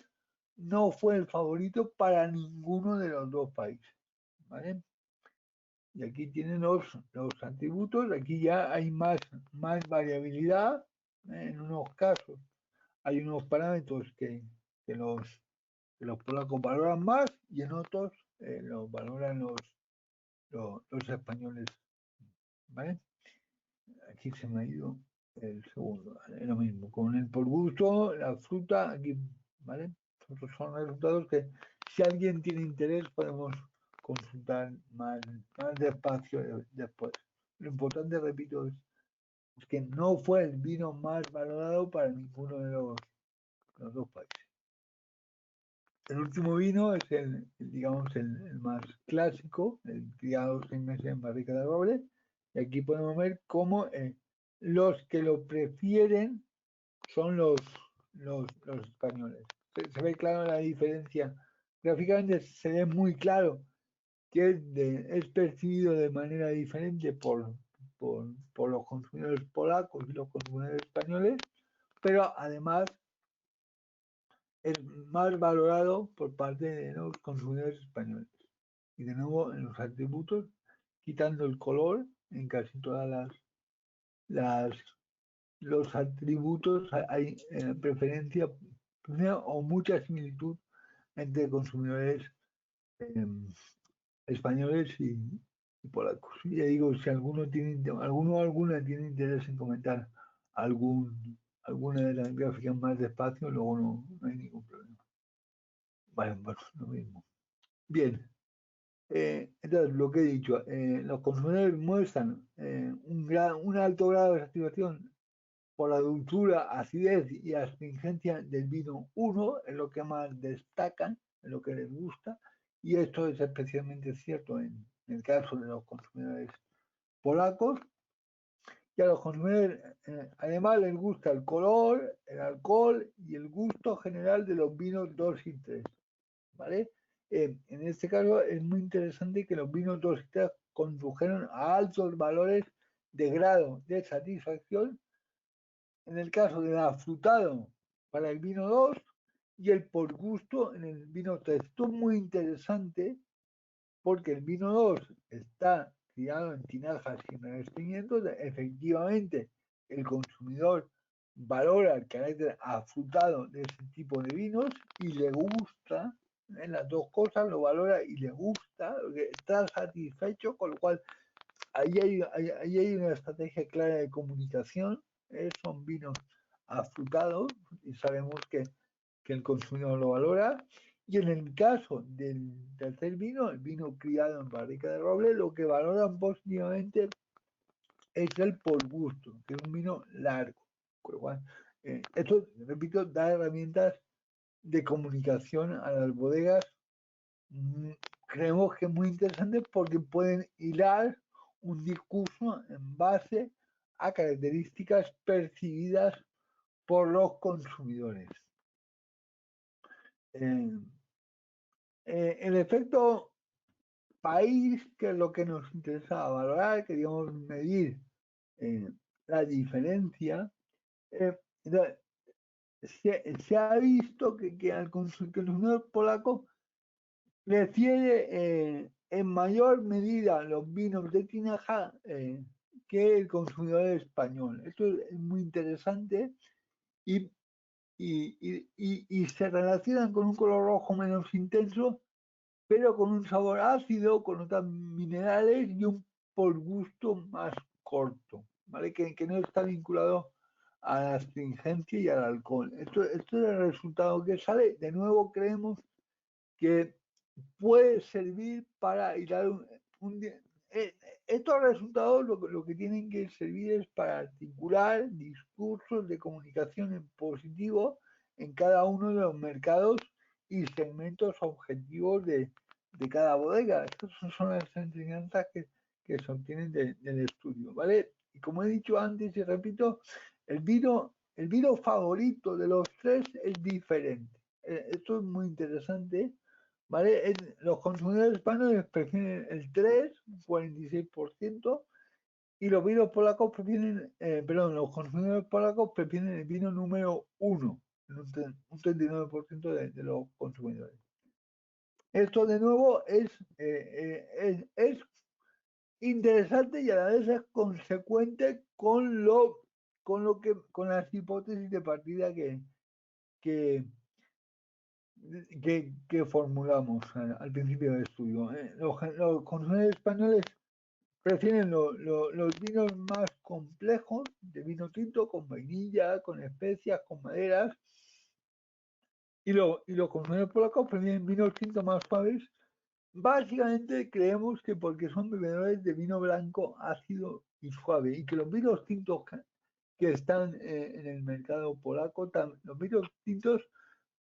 no fue el favorito para ninguno de los dos países, ¿vale? Y aquí tienen los atributos, aquí ya hay más variabilidad. En unos casos hay unos parámetros que los polacos valoran más y en otros los valoran los españoles, ¿vale? Aquí se me ha ido el segundo, es lo mismo, con el por gusto, la fruta, aquí, ¿vale? Estos son resultados que si alguien tiene interés podemos consultar más despacio después. Lo importante, repito, es que no fue el vino más valorado para ninguno de los dos países. El último vino es digamos, el más clásico, el criado 6 meses en barrica de roble. Y aquí podemos ver cómo los que lo prefieren son los españoles. Se ve claro la diferencia. Gráficamente se ve muy claro que es percibido de manera diferente por los consumidores polacos y los consumidores españoles, pero además es más valorado por parte de los consumidores españoles. Y de nuevo, en los atributos, quitando el color, en casi todas los atributos hay preferencia o mucha similitud entre consumidores españoles y polacos. Y ya digo, si alguno o alguna tiene interés en comentar alguna de las gráficas más despacio, luego no hay ningún problema. Vale, bueno, lo mismo. Bien, entonces lo que he dicho, los consumidores muestran un alto grado de satisfacción por la dulzura, acidez y astringencia del vino 1, es lo que más destacan, es lo que les gusta, y esto es especialmente cierto en el caso de los consumidores polacos. Y a los consumidores además les gusta el color, el alcohol y el gusto general de los vinos 2 y 3, ¿vale? En este caso es muy interesante que los vinos 2 y 3 condujeron a altos valores de grado de satisfacción en el caso del afrutado para el vino 2 y el por gusto en el vino 3. Esto es muy interesante porque el vino 2 está criado en tinajas sin revestimientos. Efectivamente, el consumidor valora el carácter afrutado de ese tipo de vinos y le gusta, en las dos cosas lo valora y le gusta, está satisfecho, con lo cual ahí hay una estrategia clara de comunicación. Son vinos afrutados y sabemos que el consumidor lo valora. Y en el caso del tercer vino, el vino criado en barrica de roble, lo que valoran positivamente es el por gusto, que es un vino largo. Con lo cual, esto, repito, da herramientas de comunicación a las bodegas. Creemos que es muy interesante porque pueden hilar un discurso en base a características percibidas por los consumidores. El efecto país, que es lo que nos interesa valorar, queríamos medir la diferencia. Se ha visto que el consumidor polaco prefiere en mayor medida los vinos de tinaja que el consumidor español. Esto es muy interesante y se relacionan con un color rojo menos intenso, pero con un sabor ácido, con notas minerales y un por gusto más corto, ¿vale? Que no está vinculado a la astringencia y al alcohol. Esto es el resultado que sale. De nuevo, creemos que puede servir para hilar estos resultados lo que tienen que servir es para articular discursos de comunicación en positivo en cada uno de los mercados y segmentos objetivos de cada bodega. Estas son las enseñanzas que se obtienen del estudio, ¿vale? Y como he dicho antes y repito, el vino favorito de los tres es diferente. Esto es muy interesante, ¿vale? Los consumidores españoles prefieren el 3, un 46%, y los vinos polacos prefieren, los consumidores polacos prefieren el vino número 1, un 39% de los consumidores. Esto de nuevo es interesante y a la vez es consecuente con las hipótesis de partida que formulamos al principio del estudio. Los consumidores españoles prefieren los vinos más complejos, de vino tinto, con vainilla, con especias, con maderas, y los consumidores polacos prefieren vinos tintos más suaves. Básicamente creemos que porque son bebedores de vino blanco ácido y suave, y que los vinos tintos que están en el mercado polaco, los vinos tintos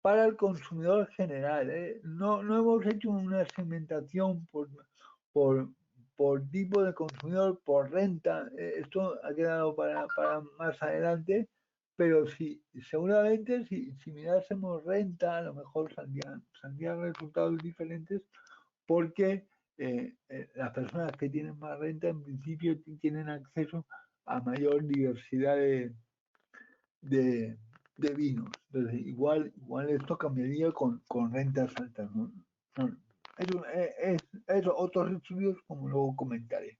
para el consumidor general. No hemos hecho una segmentación por tipo de consumidor, por renta. Esto ha quedado para más adelante, pero seguramente si mirásemos renta, a lo mejor saldrían resultados diferentes, porque las personas que tienen más renta en principio tienen acceso a mayor diversidad de vinos. Entonces, igual esto cambiaría con rentas altas, ¿no? Es otros estudios, como luego comentaré.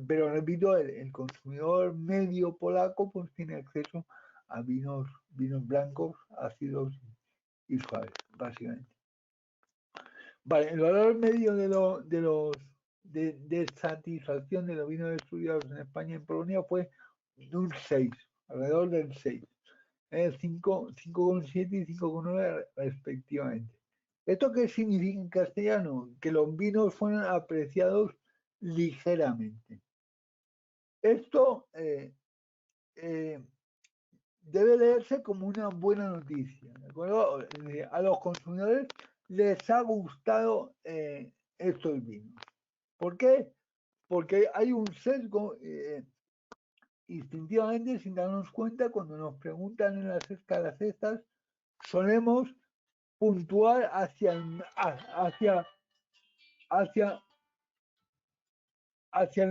Pero repito, el consumidor medio polaco pues tiene acceso a vinos blancos, ácidos y suaves, básicamente. Vale, el valor medio de satisfacción de los vinos estudiados en España y en Polonia fue de un 6, alrededor del 6. 5,7 y 5,9 respectivamente. ¿Esto qué significa en castellano? Que los vinos fueron apreciados ligeramente. Esto debe leerse como una buena noticia, ¿de acuerdo? A los consumidores les ha gustado estos vinos. ¿Por qué? Porque hay un sesgo instintivamente, sin darnos cuenta, cuando nos preguntan en las escalas estas, solemos puntuar hacia el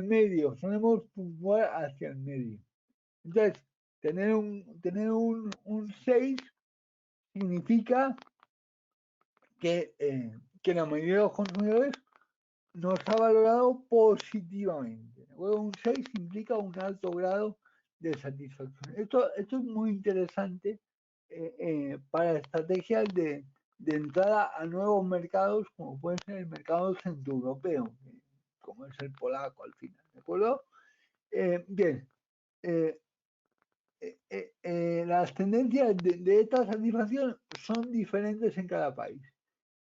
medio, solemos puntuar hacia el medio. Entonces, tener un 6 significa que la mayoría de los consumidores nos ha valorado positivamente. Un 6 implica un alto grado de satisfacción. Esto es muy interesante para estrategias de entrada a nuevos mercados, como puede ser el mercado centroeuropeo, como es el polaco al final, ¿de acuerdo? Bien, las tendencias de esta satisfacción son diferentes en cada país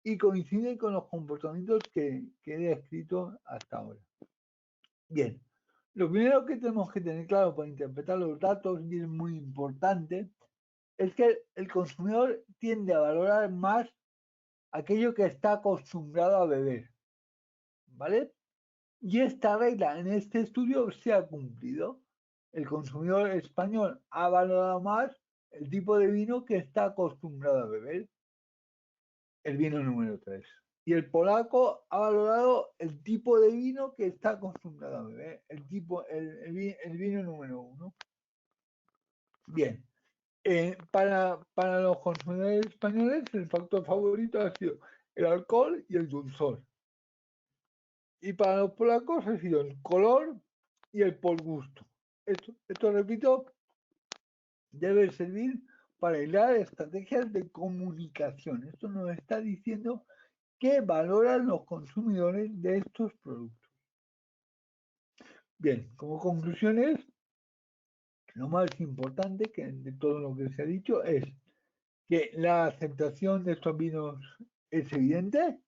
y coinciden con los comportamientos que he descrito hasta ahora. Bien, lo primero que tenemos que tener claro para interpretar los datos, y es muy importante, es que el consumidor tiende a valorar más aquello que está acostumbrado a beber, ¿vale? Y esta regla en este estudio se ha cumplido. El consumidor español ha valorado más el tipo de vino que está acostumbrado a beber, el vino número 3. Y el polaco ha valorado el tipo de vino que está acostumbrado a beber, el vino número 1. Bien, para los consumidores españoles el factor favorito ha sido el alcohol y el dulzor. Y para los polacos ha sido el color y el por gusto. Esto repito, debe servir para hilar estrategias de comunicación. Esto nos está diciendo qué valoran los consumidores de estos productos. Bien, como conclusiones, lo más importante de todo lo que se ha dicho es que la aceptación de estos vinos es evidente,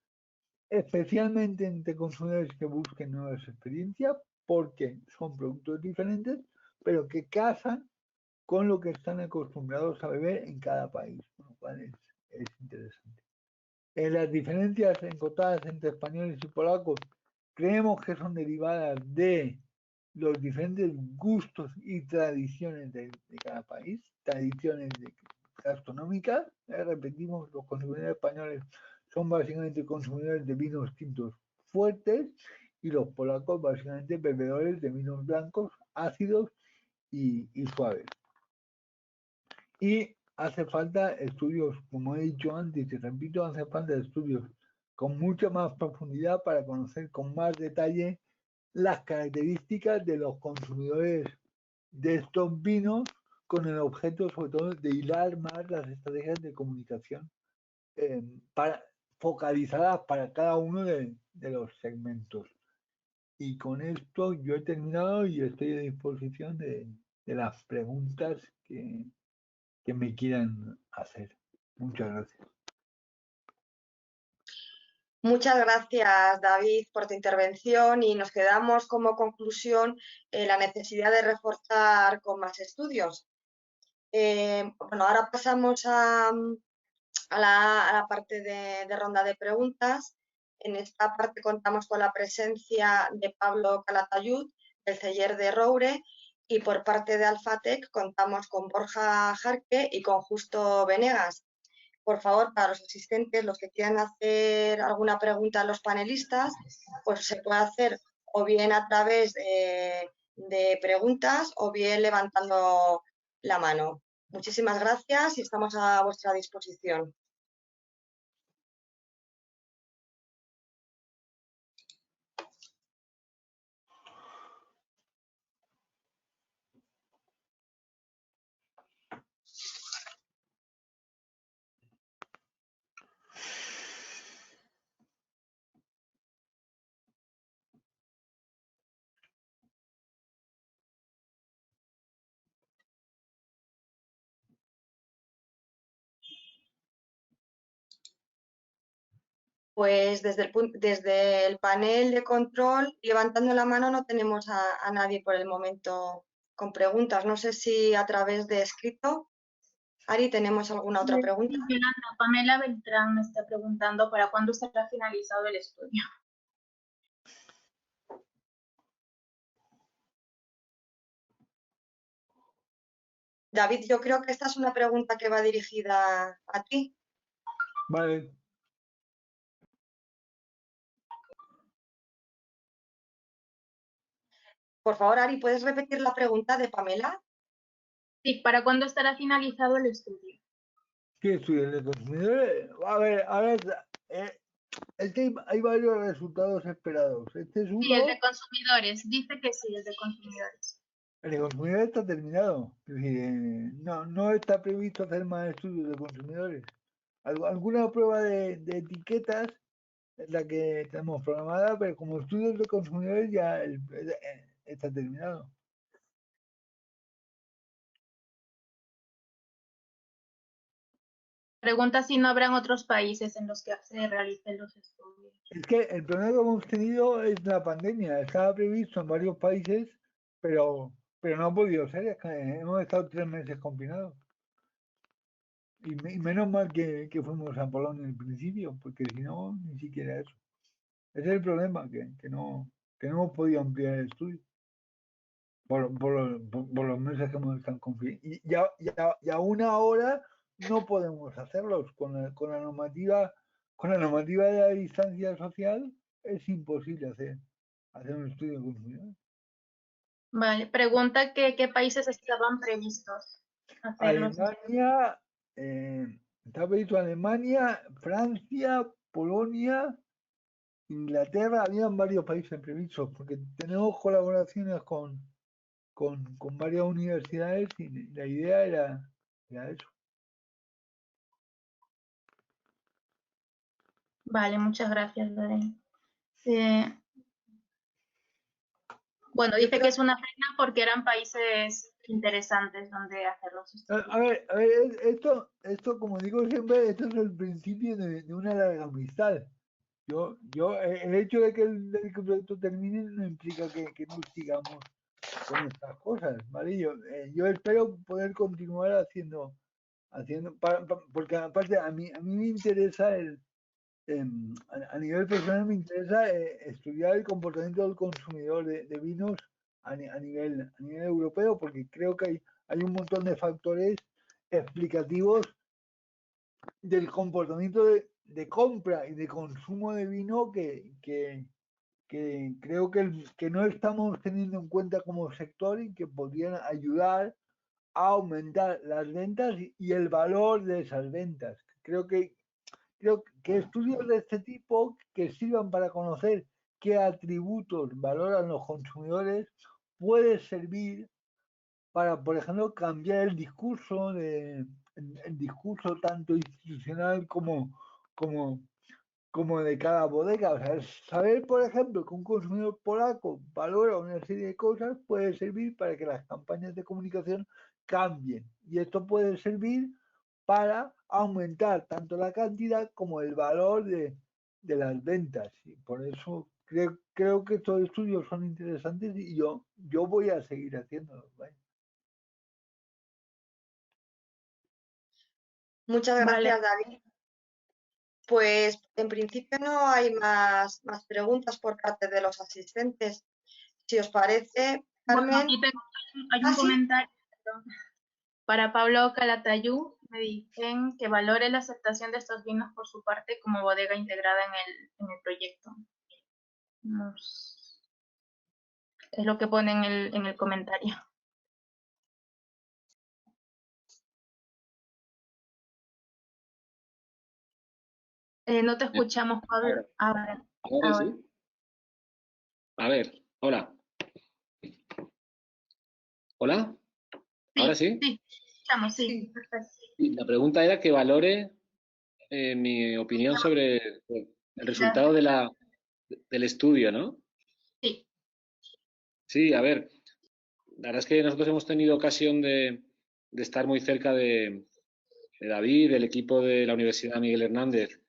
especialmente entre consumidores que busquen nuevas experiencias, porque son productos diferentes, pero que casan con lo que están acostumbrados a beber en cada país, lo cual es interesante. Las diferencias encontradas entre españoles y polacos creemos que son derivadas de los diferentes gustos y tradiciones de cada país, tradiciones gastronómicas. Repetimos, los consumidores españoles son básicamente consumidores de vinos tintos fuertes y los polacos básicamente bebedores de vinos blancos, ácidos y suaves. Y hace falta estudios, como he dicho antes y repito, hace falta estudios con mucha más profundidad para conocer con más detalle las características de los consumidores de estos vinos con el objeto sobre todo de hilar más las estrategias de comunicación focalizadas para cada uno de los segmentos. Y con esto yo he terminado y estoy a disposición de las preguntas que me quieran hacer. Muchas gracias. Muchas gracias, David, por tu intervención y nos quedamos como conclusión la necesidad de reforzar con más estudios. Bueno, ahora pasamos a la parte de ronda de preguntas. En esta parte contamos con la presencia de Pablo Calatayud, del Celler de Roure, y por parte de Alfatec contamos con Borja Jarque y con Justo Venegas. Por favor, para los asistentes, los que quieran hacer alguna pregunta a los panelistas, pues se puede hacer o bien a través de preguntas o bien levantando la mano. Muchísimas gracias y estamos a vuestra disposición. Pues desde el panel de control, levantando la mano, no tenemos a nadie por el momento preguntas. No sé si a través de escrito. Ari, ¿tenemos alguna otra pregunta? Yolanda, Pamela Beltrán me está preguntando para cuándo estará finalizado el estudio. David, yo creo que esta es una pregunta que va dirigida a ti. Vale. Por favor, Ari, ¿puedes repetir la pregunta de Pamela? Sí, ¿para cuándo estará finalizado el estudio? ¿Qué estudios de consumidores? A ver, ahora es que hay varios resultados esperados. Este es Sí, el uno. de consumidores. Dice que sí, el de consumidores. El de consumidores está terminado. Es decir, no está previsto hacer más estudios de consumidores. Alguna prueba de etiquetas es la que tenemos programada, pero como estudios de consumidores ya está terminado. Pregunta si no habrán otros países en los que se realicen los estudios. Es que el problema que hemos tenido es la pandemia. Estaba previsto en varios países, pero no ha podido ser. Es que hemos estado 3 meses confinados. Y menos mal que fuimos a Polonia al principio, porque si no, ni siquiera eso. Ese es el problema, que no hemos podido ampliar el estudio por los meses que hemos estado confinados. Y aún ahora no podemos hacerlos con la normativa de la distancia social. Es imposible hacer un estudio de consumidores. Vale, pregunta que qué países estaban previstos hacerlos. Alemania, está previsto Alemania, Francia, Polonia, Inglaterra, habían varios países previstos, porque tenemos colaboraciones con varias universidades y la idea era eso. Vale, muchas gracias, Lorena. Bueno, dice que es una pena porque eran países interesantes donde hacer los estudios. A ver, esto, como digo siempre, esto es el principio de una larga amistad. El hecho de que el proyecto termine no implica que no sigamos con estas cosas, ¿vale? Yo espero poder continuar haciendo porque aparte a mí me interesa a nivel personal me interesa estudiar el comportamiento del consumidor de vinos a nivel europeo, porque creo que hay un montón de factores explicativos del comportamiento de compra y de consumo de vino que creo que no estamos teniendo en cuenta como sector y que podrían ayudar a aumentar las ventas y el valor de esas ventas. Creo que estudios de este tipo que sirvan para conocer qué atributos valoran los consumidores puede servir para, por ejemplo, cambiar el discurso tanto institucional como de cada bodega. O sea, saber, por ejemplo, que un consumidor polaco valora una serie de cosas puede servir para que las campañas de comunicación cambien. Y esto puede servir para aumentar tanto la cantidad como el valor de las ventas. Y por eso creo que estos estudios son interesantes y yo voy a seguir haciéndolos. ¿Vale? Muchas gracias, David. Pues en principio no hay más preguntas por parte de los asistentes. Si os parece, Carmen. Bueno, aquí hay un comentario para Pablo Calatayud. Me dicen que valore la aceptación de estos vinos por su parte como bodega integrada en el proyecto. Es lo que pone en el comentario. No te escuchamos, Pablo. Ahora sí. A ver, hola. ¿Hola? Sí, ¿Ahora sí? Sí, escuchamos, sí. Perfecto. La pregunta era que valore mi opinión sobre el resultado del estudio, ¿no? Sí. Sí, a ver, la verdad es que nosotros hemos tenido ocasión de estar muy cerca de David, del equipo de la Universidad Miguel Hernández,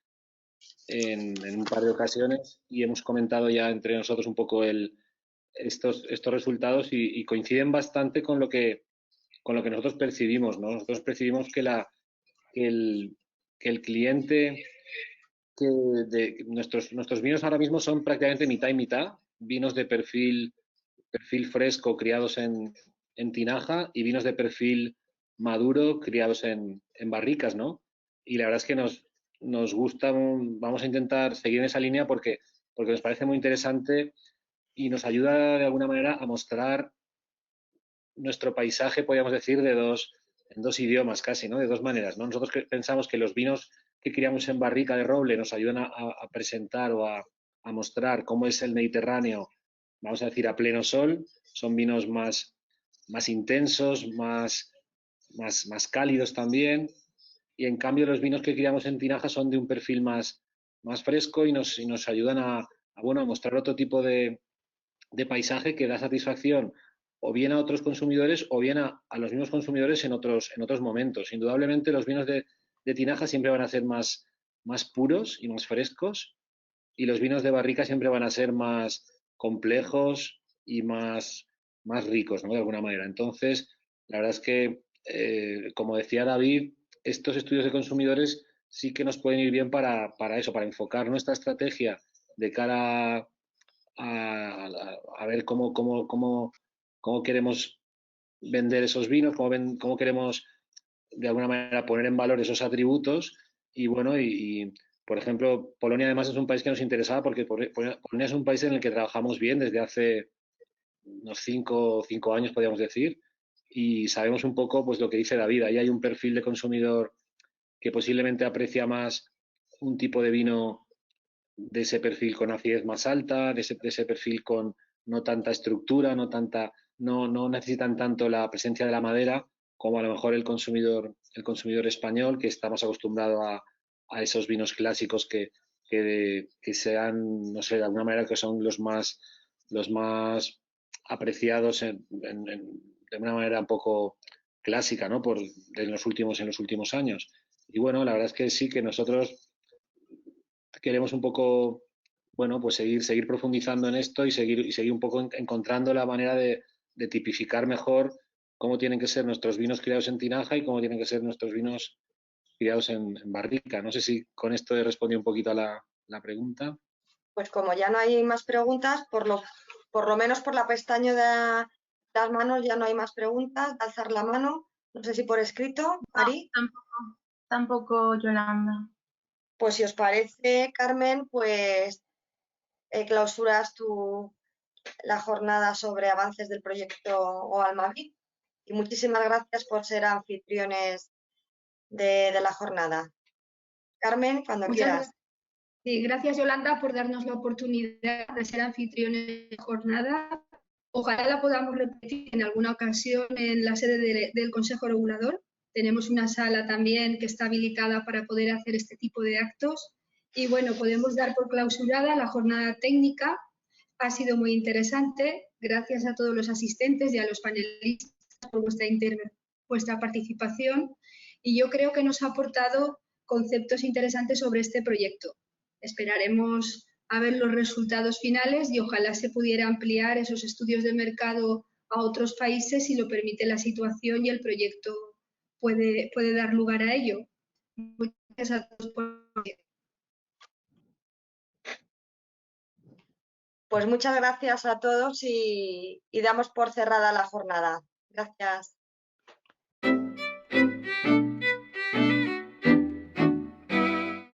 en un par de ocasiones y hemos comentado ya entre nosotros un poco el estos resultados y coinciden bastante con lo que nosotros percibimos, ¿no? Nosotros percibimos que el cliente, nuestros vinos ahora mismo son prácticamente mitad y mitad, vinos de perfil fresco criados en tinaja y vinos de perfil maduro criados en barricas, ¿no? Y la verdad es que nos gusta, vamos a intentar seguir en esa línea porque nos parece muy interesante y nos ayuda de alguna manera a mostrar nuestro paisaje, podríamos decir, en dos idiomas casi, ¿no? De dos maneras, ¿no? Nosotros pensamos que los vinos que criamos en barrica de roble nos ayudan a presentar o a mostrar cómo es el Mediterráneo, vamos a decir, a pleno sol. Son vinos más intensos, más cálidos también. Y en cambio los vinos que criamos en tinaja son de un perfil más fresco y nos ayudan a mostrar otro tipo de paisaje que da satisfacción o bien a otros consumidores o bien a los mismos consumidores en otros momentos. Indudablemente los vinos de tinaja siempre van a ser más puros y más frescos, y los vinos de barrica siempre van a ser más complejos y más ricos, ¿no? De alguna manera. Entonces, la verdad es que, como decía David, estos estudios de consumidores sí que nos pueden ir bien para eso, para enfocar nuestra estrategia de cara a ver cómo queremos vender esos vinos, cómo queremos de alguna manera poner en valor esos atributos. Y bueno, por ejemplo, Polonia además es un país que nos interesaba porque Polonia es un país en el que trabajamos bien desde hace unos 5 años, podríamos decir, y sabemos un poco pues lo que dice David. Ahí hay un perfil de consumidor que posiblemente aprecia más un tipo de vino de ese perfil con acidez más alta, de ese perfil con no tanta estructura, no necesitan tanto la presencia de la madera como a lo mejor el consumidor español, que está más acostumbrado a esos vinos clásicos que sean, no sé, de alguna manera que son los más apreciados de una manera un poco clásica, ¿no? En los últimos años. Y bueno, la verdad es que sí que nosotros queremos un poco, bueno, pues seguir profundizando en esto y seguir un poco encontrando la manera de tipificar mejor cómo tienen que ser nuestros vinos criados en tinaja y cómo tienen que ser nuestros vinos criados en barrica. No sé si con esto he respondido un poquito a la pregunta. Pues como ya no hay más preguntas, por lo menos por la pestaña de las manos ya no hay más preguntas, de alzar la mano. No sé si por escrito, Ari. No, tampoco, Yolanda. Pues si os parece, Carmen, pues clausuras la jornada sobre avances del proyecto GoBalmaVin. Y muchísimas gracias por ser anfitriones de la jornada. Carmen, cuando quieras. Sí, gracias Yolanda por darnos la oportunidad de ser anfitriones de la jornada. Ojalá la podamos repetir en alguna ocasión en la sede del Consejo Regulador. Tenemos una sala también que está habilitada para poder hacer este tipo de actos. Y bueno, podemos dar por clausurada la jornada técnica. Ha sido muy interesante. Gracias a todos los asistentes y a los panelistas por vuestra participación. Y yo creo que nos ha aportado conceptos interesantes sobre este proyecto. Esperaremos a ver los resultados finales y ojalá se pudiera ampliar esos estudios de mercado a otros países si lo permite la situación y el proyecto puede dar lugar a ello. Muchas gracias a todos por... Pues muchas gracias a todos y damos por cerrada la jornada. Gracias.